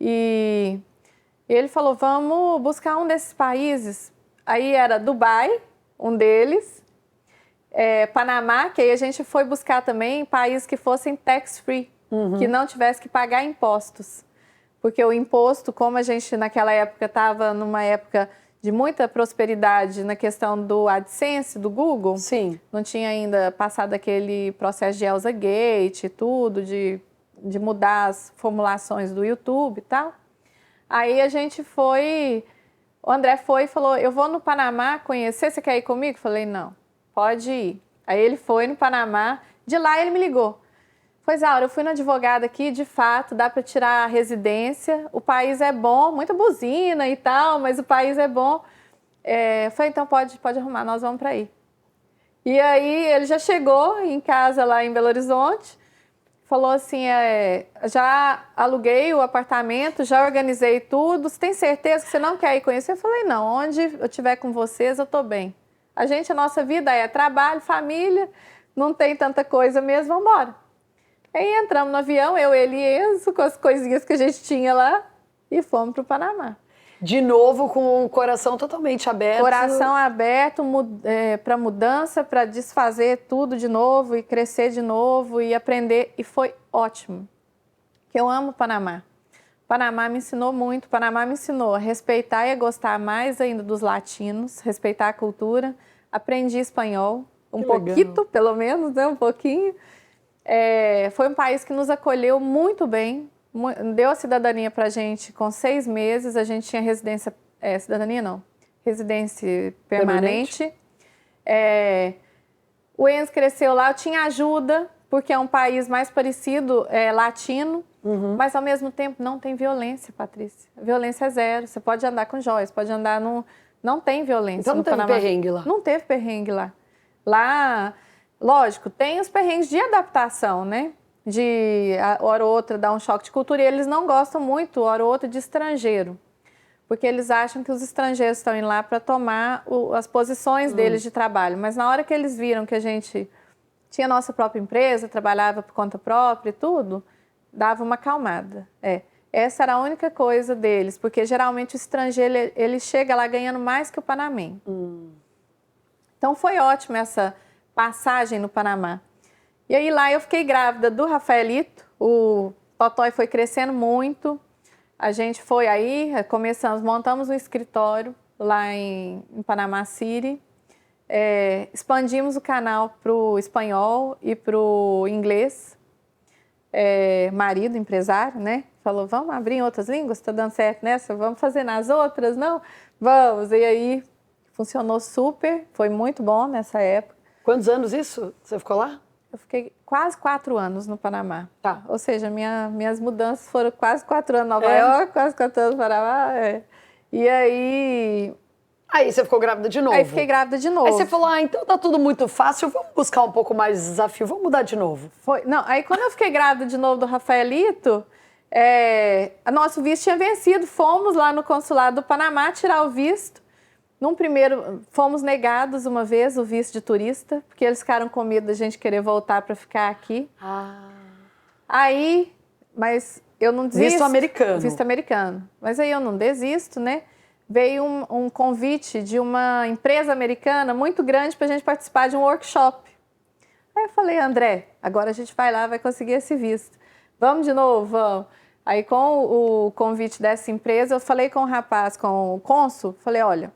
E ele falou, vamos buscar um desses países. Aí era Dubai, um deles, Panamá, que aí a gente foi buscar também países que fossem tax-free, que não tivesse que pagar impostos. Porque o imposto, como a gente naquela época estava numa época de muita prosperidade na questão do AdSense, do Google, Sim. não tinha ainda passado aquele processo de Elsa Gate e tudo, de mudar as formulações do YouTube e tal. Aí a gente foi, o André foi e falou, eu vou no Panamá conhecer, você quer ir comigo? Eu falei, não, pode ir. Aí ele foi no Panamá, de lá ele me ligou. Pois, Aura, eu fui na advogada aqui, de fato, dá para tirar a residência, o país é bom, muita buzina e tal, mas o país é bom. Eu falei, então pode arrumar, nós vamos para aí. E aí ele já chegou em casa lá em Belo Horizonte, falou assim, já aluguei o apartamento, já organizei tudo, você tem certeza que você não quer ir conhecer? Eu falei, não, onde eu estiver com vocês, eu estou bem. A nossa vida é trabalho, família, não tem tanta coisa mesmo, vamos embora. Aí entramos no avião, eu, ele e Enzo, com as coisinhas que a gente tinha lá, e fomos para o Panamá. De novo, com o coração totalmente aberto. Coração aberto para mudança, para desfazer tudo de novo, e crescer de novo, e aprender. E foi ótimo. Que eu amo o Panamá. O Panamá me ensinou muito. O Panamá me ensinou a respeitar e a gostar mais ainda dos latinos, respeitar a cultura. Aprendi espanhol, um pouquinho, pelo menos, né? Um pouquinho. Foi um país que nos acolheu muito bem, deu a cidadania para a gente com 6 meses, a gente tinha residência, cidadania não, residência permanente. O Enzo cresceu lá, eu tinha ajuda, porque é um país mais parecido, latino, mas ao mesmo tempo não tem violência, Patrícia. Violência é zero, você pode andar com joias, pode andar no... Não tem violência. Então não teve perrengue lá? Não teve perrengue lá. Lá... Lógico, tem os perrengues de adaptação, né? De, hora ou outra, dar um choque de cultura. E eles não gostam muito, hora ou outra, de estrangeiro. Porque eles acham que os estrangeiros estão indo lá para tomar as posições deles de trabalho. Mas na hora que eles viram que a gente tinha nossa própria empresa, trabalhava por conta própria e tudo, dava uma acalmada. Essa era a única coisa deles. Porque, geralmente, o estrangeiro, ele chega lá ganhando mais que o panamenho. Então, foi ótimo essa passagem no Panamá. E aí lá eu fiquei grávida do Rafaelito, o Totói foi crescendo muito, a gente foi aí, montamos um escritório lá em Panamá City, expandimos o canal para o espanhol e para o inglês, marido, empresário, né? Falou, vamos abrir em outras línguas, está dando certo nessa? Vamos fazer nas outras? Não? Vamos! E aí funcionou super, foi muito bom nessa época. Quantos anos isso? Você ficou lá? Eu fiquei quase 4 anos no Panamá. Tá. Ou seja, minhas mudanças foram quase 4 anos em Nova York, quase 4 anos no Panamá. E aí... Aí você ficou grávida de novo? Aí fiquei grávida de novo. Aí você falou, então tá tudo muito fácil, vamos buscar um pouco mais de desafio, vamos mudar de novo. Não, aí quando eu fiquei grávida de novo do Rafaelito, nosso visto tinha vencido. Fomos lá no consulado do Panamá tirar o visto. Num primeiro, fomos negados uma vez o visto de turista, porque eles ficaram com medo da gente querer voltar para ficar aqui. Aí, mas eu não desisto. Visto americano. Visto americano. Mas aí eu não desisto, né? Veio um convite de uma empresa americana muito grande para a gente participar de um workshop. Aí eu falei, André, agora a gente vai lá, vai conseguir esse visto. Vamos de novo? Vamos. Aí com o convite dessa empresa, eu falei com o rapaz, com o cônsul, falei, olha...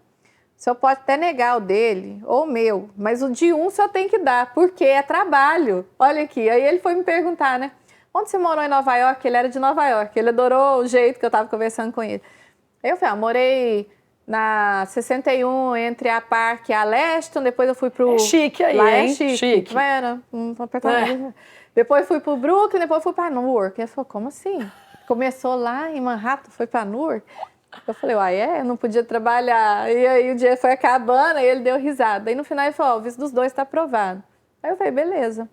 O senhor pode até negar o dele ou o meu, mas o de um o senhor tem que dar, porque é trabalho. Olha aqui, aí ele foi me perguntar, né? Onde você morou em Nova York? Ele era de Nova York, ele adorou o jeito que eu estava conversando com ele. Aí eu falei, morei na 61, entre a Park e a Leston, depois eu fui pro... É chique aí, lá hein? É chique. Chique. Mas era um apartamento. Depois fui pro Brooklyn, depois fui para Newark. Ele falou, como assim? Começou lá em Manhattan, foi para Newark? Eu falei, uai, não podia trabalhar. E aí o dia foi acabando, aí ele deu risada. Aí no final ele falou, o visto dos dois tá aprovado. Aí eu falei, beleza.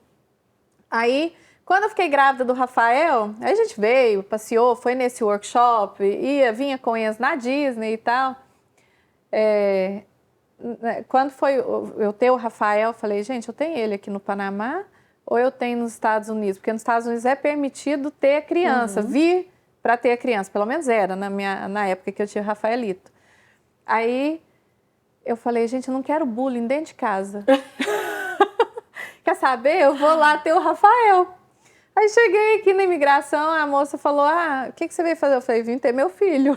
Aí, quando eu fiquei grávida do Rafael, aí a gente veio, passeou, foi nesse workshop, vinha com eles na Disney e tal. Quando foi eu ter o Rafael, eu falei, gente, eu tenho ele aqui no Panamá ou eu tenho nos Estados Unidos? Porque nos Estados Unidos é permitido ter a criança, vir para ter a criança. Pelo menos era na época que eu tinha o Rafaelito. Aí eu falei, gente, eu não quero bullying dentro de casa. Quer saber? Eu vou lá ter o Rafael. Aí cheguei aqui na imigração, a moça falou, o que você veio fazer? Eu falei, vim ter meu filho.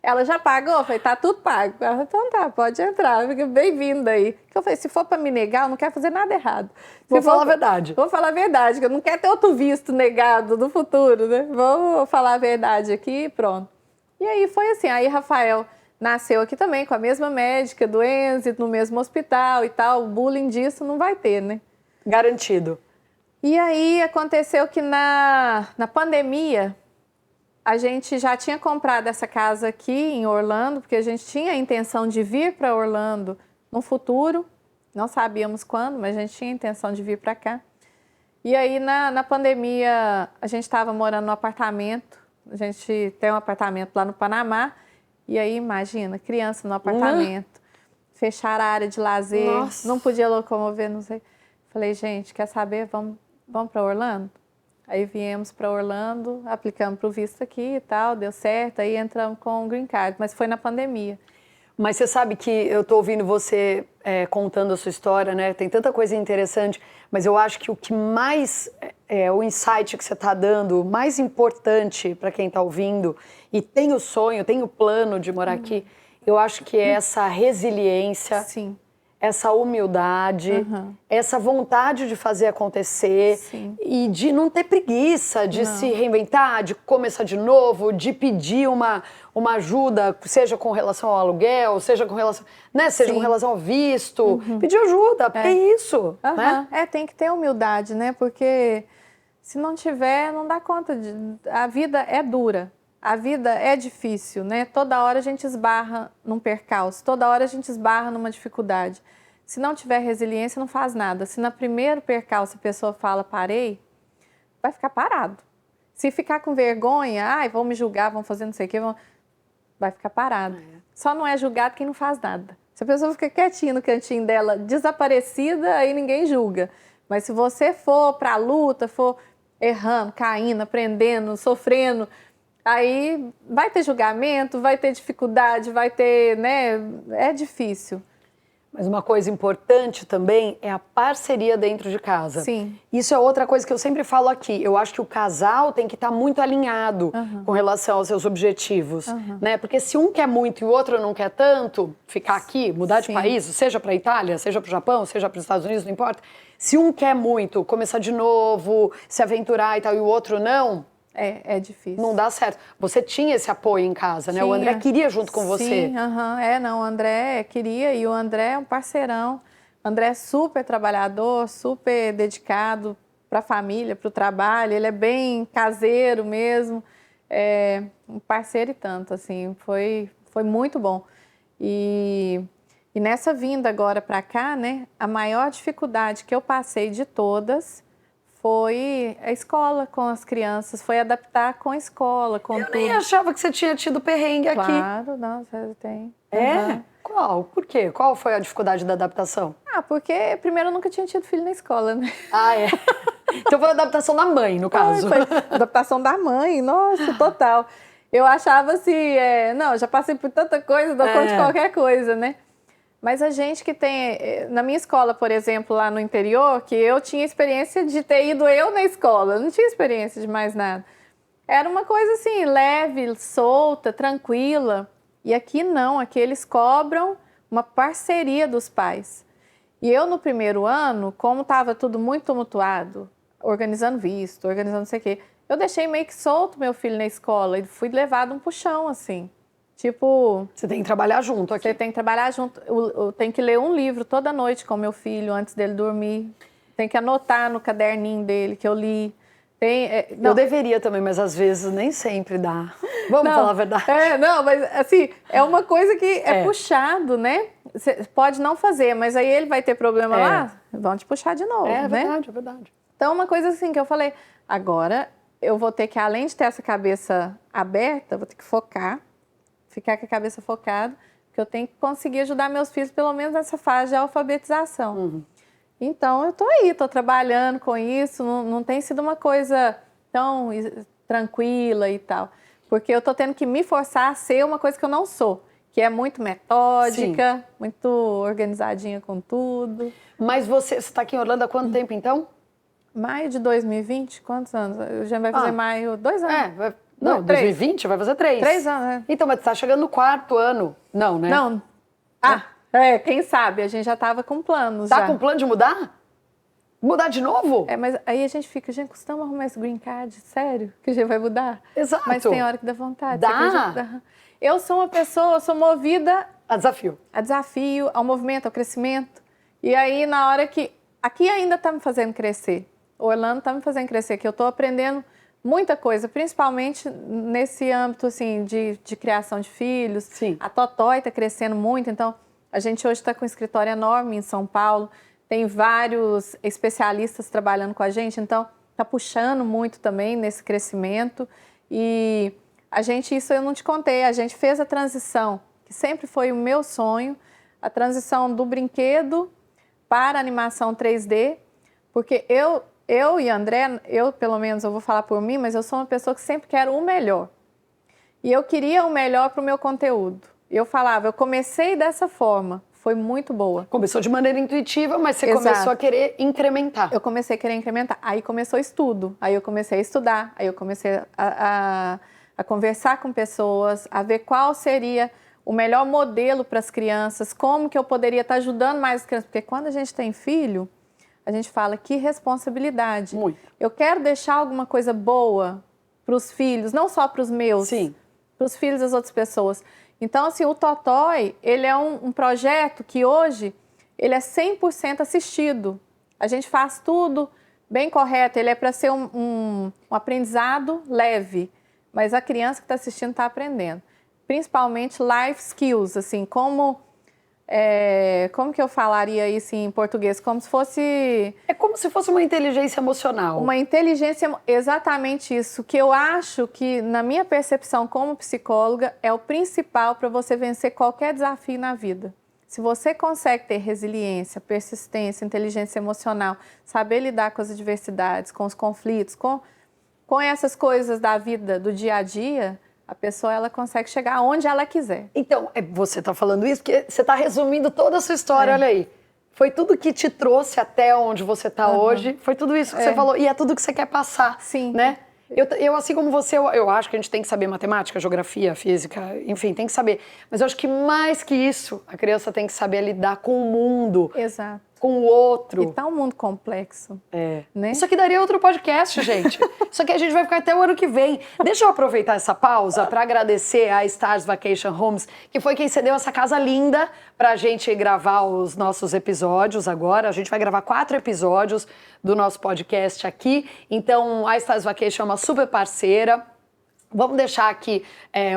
Ela já pagou? Eu falei, tá tudo pago. Ela falou, então tá, pode entrar, fica bem-vinda aí. Eu falei, se for para me negar, eu não quero fazer nada errado. Vou falar a verdade. Vou falar a verdade, que eu não quero ter outro visto negado no futuro, né? Vou falar a verdade aqui e pronto. E aí foi assim, aí Rafael nasceu aqui também com a mesma médica do Enzo, no mesmo hospital e tal, o bullying disso não vai ter, né? Garantido. E aí aconteceu que na pandemia, a gente já tinha comprado essa casa aqui em Orlando, porque a gente tinha a intenção de vir para Orlando no futuro. Não sabíamos quando, mas a gente tinha a intenção de vir para cá. E aí, na pandemia, a gente estava morando no apartamento. A gente tem um apartamento lá no Panamá. E aí, imagina, criança no apartamento. Fecharam a área de lazer. Nossa. Não podia locomover, não sei. Falei, gente, quer saber? Vamos para Orlando? Aí viemos para Orlando, aplicamos para o visto aqui e tal, deu certo, aí entramos com o Green Card, mas foi na pandemia. Mas você sabe que eu tô ouvindo você contando a sua história, né? Tem tanta coisa interessante, mas eu acho que o que mais, o insight que você está dando, o mais importante para quem está ouvindo e tem o sonho, tem o plano de morar aqui, eu acho que é essa resiliência. Sim. Essa humildade, essa vontade de fazer acontecer. Sim. E de não ter preguiça, de se reinventar, de começar de novo, de pedir uma ajuda, seja com relação ao aluguel, seja com relação, né, seja com relação ao visto, pedir ajuda, porque é isso, né? Tem que ter humildade, né? Porque se não tiver, não dá conta a vida é dura. A vida é difícil, né? Toda hora a gente esbarra num percalço, toda hora a gente esbarra numa dificuldade. Se não tiver resiliência, não faz nada. Se na primeiro percalço a pessoa fala, parei, vai ficar parado. Se ficar com vergonha, vão me julgar, vão fazer não sei o quê, vai ficar parado. Só não é julgado quem não faz nada. Se a pessoa fica quietinha no cantinho dela, desaparecida, aí ninguém julga. Mas se você for para a luta, for errando, caindo, aprendendo, sofrendo, aí vai ter julgamento, vai ter dificuldade, vai ter, né? É difícil. Mas uma coisa importante também é a parceria dentro de casa. Sim. Isso é outra coisa que eu sempre falo aqui. Eu acho que o casal tem que estar muito alinhado com relação aos seus objetivos, né? Porque se um quer muito e o outro não quer tanto, ficar aqui, mudar de país, seja para a Itália, seja para o Japão, seja para os Estados Unidos, não importa. Se um quer muito, começar de novo, se aventurar e tal, e o outro não... É difícil. Não dá certo. Você tinha esse apoio em casa, né? O André queria junto com você. Sim, o André queria e o André é um parceirão. O André é super trabalhador, super dedicado para a família, para o trabalho. Ele é bem caseiro mesmo. É um parceiro e tanto, assim. Foi muito bom. E nessa vinda agora para cá, né? A maior dificuldade que eu passei de todas foi a escola com as crianças, foi adaptar com a escola, com tudo. Eu nem achava que você tinha tido perrengue aqui. Claro, não, você tem. É? Qual? Por quê? Qual foi a dificuldade da adaptação? Porque primeiro eu nunca tinha tido filho na escola, né? É? Então foi a adaptação da mãe, no caso. Foi adaptação da mãe, nossa, total. Eu achava assim, não, já passei por tanta coisa, dou conta de qualquer coisa, né? Mas a gente que tem... Na minha escola, por exemplo, lá no interior, que eu tinha experiência de ter ido eu na escola. Eu não tinha experiência de mais nada. Era uma coisa assim, leve, solta, tranquila. E aqui não, aqui eles cobram uma parceria dos pais. E eu, no primeiro ano, como estava tudo muito tumultuado, organizando visto, organizando não sei o quê, eu deixei meio que solto meu filho na escola e fui levado um puxão, assim. Tipo... Você tem que trabalhar junto aqui. Você tem que trabalhar junto. Eu tenho que ler um livro toda noite com meu filho antes dele dormir. Tem que anotar no caderninho dele que eu li. Eu deveria também, mas às vezes nem sempre dá. Vamos falar a verdade. Mas assim, é uma coisa que é puxado, né? Você pode não fazer, mas aí ele vai ter problema lá, vão te puxar de novo, né? Verdade, é verdade. Então, uma coisa assim que eu falei, agora eu vou ter que, além de ter essa cabeça aberta, vou ter que focar, ficar com a cabeça focada, porque eu tenho que conseguir ajudar meus filhos, pelo menos nessa fase de alfabetização. Então, eu tô aí, tô trabalhando com isso, não tem sido uma coisa tão tranquila e tal, porque eu tô tendo que me forçar a ser uma coisa que eu não sou, que é muito metódica, muito organizadinha com tudo. Mas você está aqui em Orlando há quanto tempo, então? Maio de 2020, quantos anos? Já vai fazer maio, 2 anos. Não, 2020 vai fazer 3. 3 anos, né? Então, mas você está chegando no 4º ano. Não, né? Não. Quem sabe? A gente já estava com planos. Tá com plano de mudar? Mudar de novo? Mas aí a gente fica, gente, costuma arrumar esse green card, sério? Que a gente vai mudar? Exato. Mas tem hora que dá vontade. Dá? Eu sou uma pessoa, eu sou movida a desafio, ao movimento, ao crescimento. E aí, na hora que... Aqui ainda está me fazendo crescer. O Orlando está me fazendo crescer, que eu estou aprendendo muita coisa, principalmente nesse âmbito assim, de criação de filhos. Sim. A Totói está crescendo muito, então a gente hoje está com um escritório enorme em São Paulo, tem vários especialistas trabalhando com a gente, então está puxando muito também nesse crescimento. E isso eu não te contei, a gente fez a transição, que sempre foi o meu sonho, a transição do brinquedo para a animação 3D, porque eu e André, pelo menos eu vou falar por mim, mas eu sou uma pessoa que sempre quero o melhor. E eu queria o melhor para o meu conteúdo. Eu comecei dessa forma, foi muito boa. Começou de maneira intuitiva, mas você começou a querer incrementar. Eu comecei a querer incrementar, aí começou o estudo, aí eu comecei a estudar, aí eu comecei a conversar com pessoas, a ver qual seria o melhor modelo para as crianças, como que eu poderia estar ajudando mais as crianças, porque quando a gente tem filho, a gente fala que responsabilidade. Muito. Eu quero deixar alguma coisa boa para os filhos, não só para os meus, para os filhos das outras pessoas. Então, assim, o Totói, ele é um projeto que hoje, ele é 100% assistido. A gente faz tudo bem correto, ele é para ser um aprendizado leve, mas a criança que está assistindo está aprendendo. Principalmente life skills, assim, como que eu falaria isso em português? Como se fosse... É como se fosse uma inteligência emocional. Uma inteligência, exatamente isso. Que eu acho que, na minha percepção como psicóloga, é o principal para você vencer qualquer desafio na vida. Se você consegue ter resiliência, persistência, inteligência emocional, saber lidar com as adversidades, com os conflitos, com essas coisas da vida, do dia a dia... A pessoa, ela consegue chegar onde ela quiser. Então, você está falando isso porque você está resumindo toda a sua história, olha aí. Foi tudo que te trouxe até onde você está hoje, foi tudo isso que você falou, e é tudo que você quer passar, né? Eu, assim como você, eu acho que a gente tem que saber matemática, geografia, física, enfim, tem que saber. Mas eu acho que mais que isso, a criança tem que saber lidar com o mundo. Exato. Com o outro. E tá um mundo complexo. Né? Isso aqui daria outro podcast, gente. Isso aqui a gente vai ficar até o ano que vem. Deixa eu aproveitar essa pausa para agradecer a Stars Vacation Homes, que foi quem cedeu essa casa linda pra gente gravar os nossos episódios agora. A gente vai gravar 4 episódios do nosso podcast aqui. Então, a Stars Vacation é uma super parceira. Vamos deixar aqui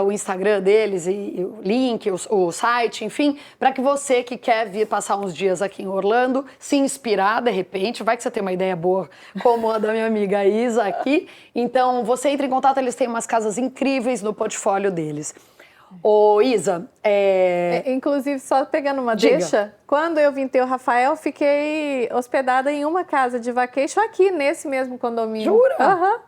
o Instagram deles e o link, o site, enfim, para que você que quer vir passar uns dias aqui em Orlando, se inspirar de repente, vai que você tem uma ideia boa, como a da minha amiga Isa aqui. Então, você entra em contato, eles têm umas casas incríveis no portfólio deles. Ô, Isa, inclusive, só pegando uma deixa, quando eu vim ter o Rafael, fiquei hospedada em uma casa de vacation aqui, nesse mesmo condomínio. Jura? Aham.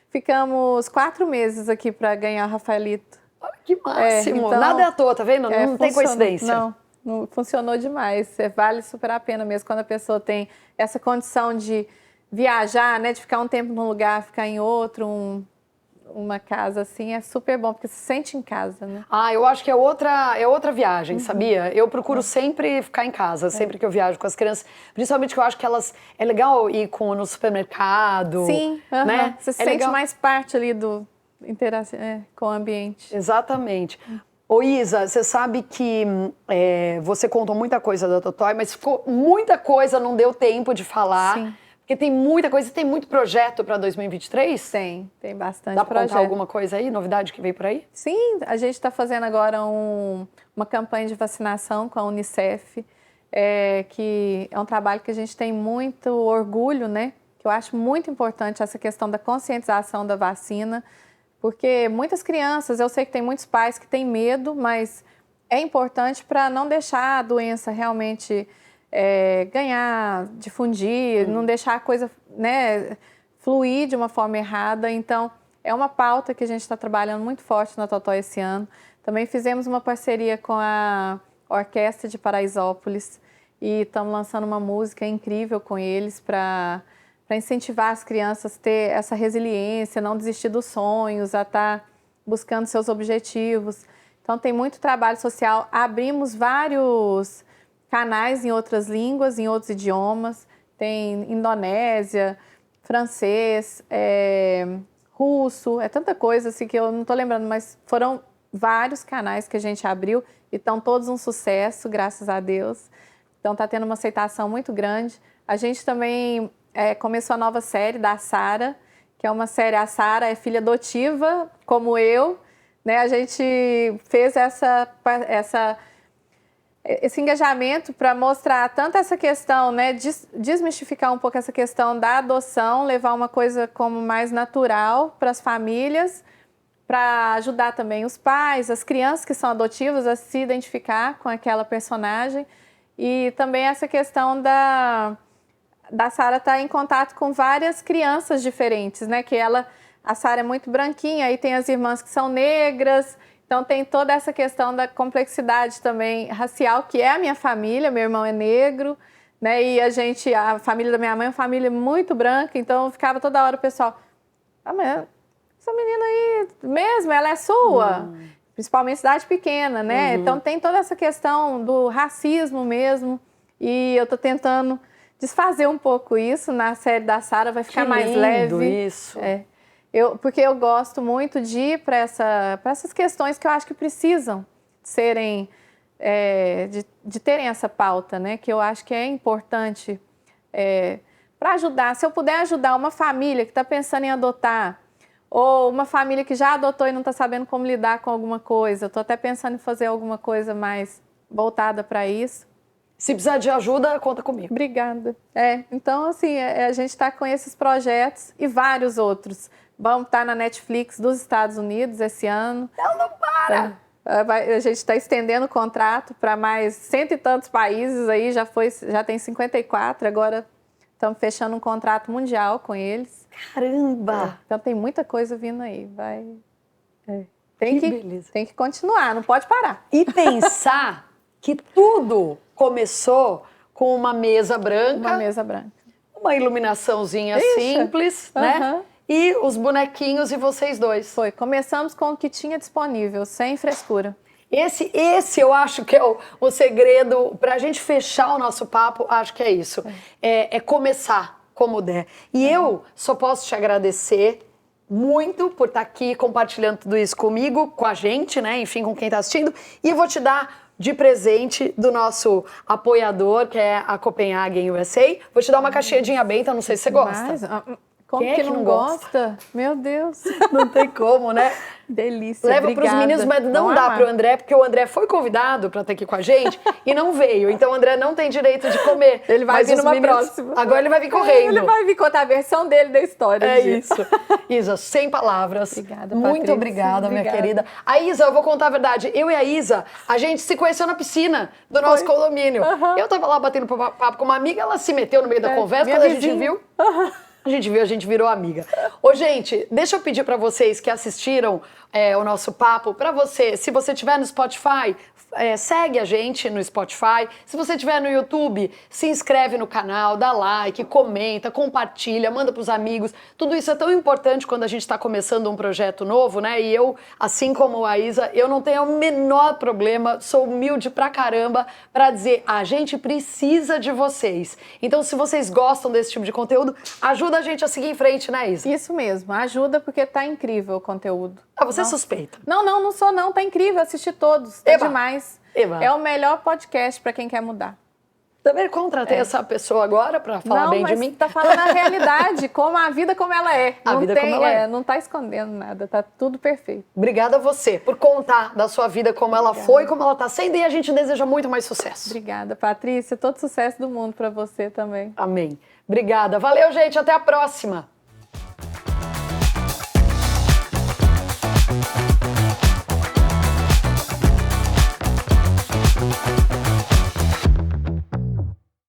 Ficamos 4 meses aqui para ganhar o Rafaelito. Olha que máximo! Então, nada é à toa, tá vendo? Não tem coincidência. Não, funcionou demais. Vale super a pena mesmo quando a pessoa tem essa condição de viajar, né? De ficar um tempo num lugar, ficar em outro, uma casa assim, é super bom, porque se sente em casa, né? Eu acho que é outra viagem, sabia? Eu procuro sempre ficar em casa, sempre que eu viajo com as crianças, principalmente que eu acho que é legal ir no supermercado. Sim, né? Você se sente mais parte ali com o ambiente. Exatamente. Ô Isa, você sabe que você contou muita coisa da Totói, mas ficou muita coisa, não deu tempo de falar. Sim. Porque tem muita coisa, tem muito projeto para 2023? Tem bastante Dá para projeto. contar alguma coisa aí, novidade que veio por aí? Sim, a gente está fazendo agora uma campanha de vacinação com a Unicef, que é um trabalho que a gente tem muito orgulho, né? Que eu acho muito importante essa questão da conscientização da vacina, porque muitas crianças, eu sei que tem muitos pais que têm medo, mas é importante para não deixar a doença realmente ganhar, difundir, não deixar a coisa, né, fluir de uma forma errada. Então, é uma pauta que a gente está trabalhando muito forte na Totó esse ano. Também fizemos uma parceria com a Orquestra de Paraisópolis e estamos lançando uma música incrível com eles para incentivar as crianças a ter essa resiliência, não desistir dos sonhos, a estar buscando seus objetivos. Então, tem muito trabalho social. Abrimos vários canais em outras línguas, em outros idiomas. Tem indonésia, francês, russo, é tanta coisa assim que eu não estou lembrando, mas foram vários canais que a gente abriu e estão todos um sucesso, graças a Deus. Então, está tendo uma aceitação muito grande. A gente também começou a nova série da Sara, que é uma série, a Sara é filha adotiva, como eu, né? A gente fez esse engajamento para mostrar tanto essa questão, né, desmistificar um pouco essa questão da adoção, levar uma coisa como mais natural para as famílias, para ajudar também os pais, as crianças que são adotivas a se identificar com aquela personagem. E também essa questão da Sara estar em contato com várias crianças diferentes, né? Que a Sara é muito branquinha, aí tem as irmãs que são negras, então tem toda essa questão da complexidade também racial, que é a minha família, meu irmão é negro, né? E a família da minha mãe é uma família muito branca, então ficava toda hora o pessoal, mas essa menina aí mesmo, ela é sua? Principalmente cidade pequena, né? Então tem toda essa questão do racismo mesmo, e eu tô tentando desfazer um pouco isso na série da Sara, vai ficar mais leve. Isso. Porque eu gosto muito de ir para essas questões que eu acho que precisam serem, de terem essa pauta, né? Que eu acho que é importante para ajudar. Se eu puder ajudar uma família que está pensando em adotar, ou uma família que já adotou e não está sabendo como lidar com alguma coisa, estou até pensando em fazer alguma coisa mais voltada para isso. Se precisar de ajuda, conta comigo. Obrigada. Então, assim, a gente está com esses projetos e vários outros. Vamos estar na Netflix dos Estados Unidos esse ano. Ela não para! A gente está estendendo o contrato para mais 100 e tantos países aí, já tem 54, agora estamos fechando um contrato mundial com eles. Caramba! Então tem muita coisa vindo aí. Beleza. Tem que continuar, não pode parar. E pensar que tudo começou com uma mesa branca. Uma mesa branca. Uma iluminaçãozinha simples, né? E os bonequinhos e vocês dois. Começamos com o que tinha disponível, sem frescura. Esse eu acho que é o segredo para a gente fechar o nosso papo, acho que é isso. É começar como der. E eu só posso te agradecer muito por estar aqui compartilhando tudo isso comigo, com a gente, né? Enfim, com quem está assistindo. E eu vou te dar de presente do nosso apoiador, que é a Copenhagen USA. Vou te dar uma caixinha de benta, não sei se você gosta. Como que não gosta? Meu Deus. Não tem como, né? Delícia, Leva para os meninos, mas não dá para o André, porque o André foi convidado para estar aqui com a gente e não veio. Então o André não tem direito de comer. Ele vai vir numa próxima. Agora ele vai vir correndo. Ele vai vir contar a versão dele da história. Isso. Isa, sem palavras. Obrigada, muito Patrícia. Obrigada, minha querida. A Isa, eu vou contar a verdade. Eu e a Isa, a gente se conheceu na piscina do nosso condomínio. Eu tava lá batendo papo com uma amiga, ela se meteu no meio da conversa, quando a gente viu... A gente virou amiga. Ô, gente, deixa eu pedir pra vocês que assistiram o nosso papo, pra você, se você estiver no Spotify, segue a gente no Spotify. Se você estiver no YouTube, se inscreve no canal, dá like, comenta, compartilha, manda pros amigos. Tudo isso é tão importante quando a gente está começando um projeto novo, né? E eu, assim como a Isa, eu não tenho o menor problema, sou humilde pra caramba pra dizer, a gente precisa de vocês. Então, se vocês gostam desse tipo de conteúdo, ajuda a gente a seguir em frente, né, Isa? Isso mesmo, ajuda porque tá incrível o conteúdo. Ah, você é suspeita. Não sou não, tá incrível, assisti todos, tá demais. Eba. É o melhor podcast para quem quer mudar. Também contratei essa pessoa agora para falar bem de mim. Tá falando a realidade, como a vida como ela é. A vida como ela é. Não tá escondendo nada, tá tudo perfeito. Obrigada a você por contar da sua vida como ela foi, como ela tá sendo, e a gente deseja muito mais sucesso. Obrigada, Patrícia. Todo sucesso do mundo para você também. Amém. Obrigada. Valeu, gente. Até a próxima.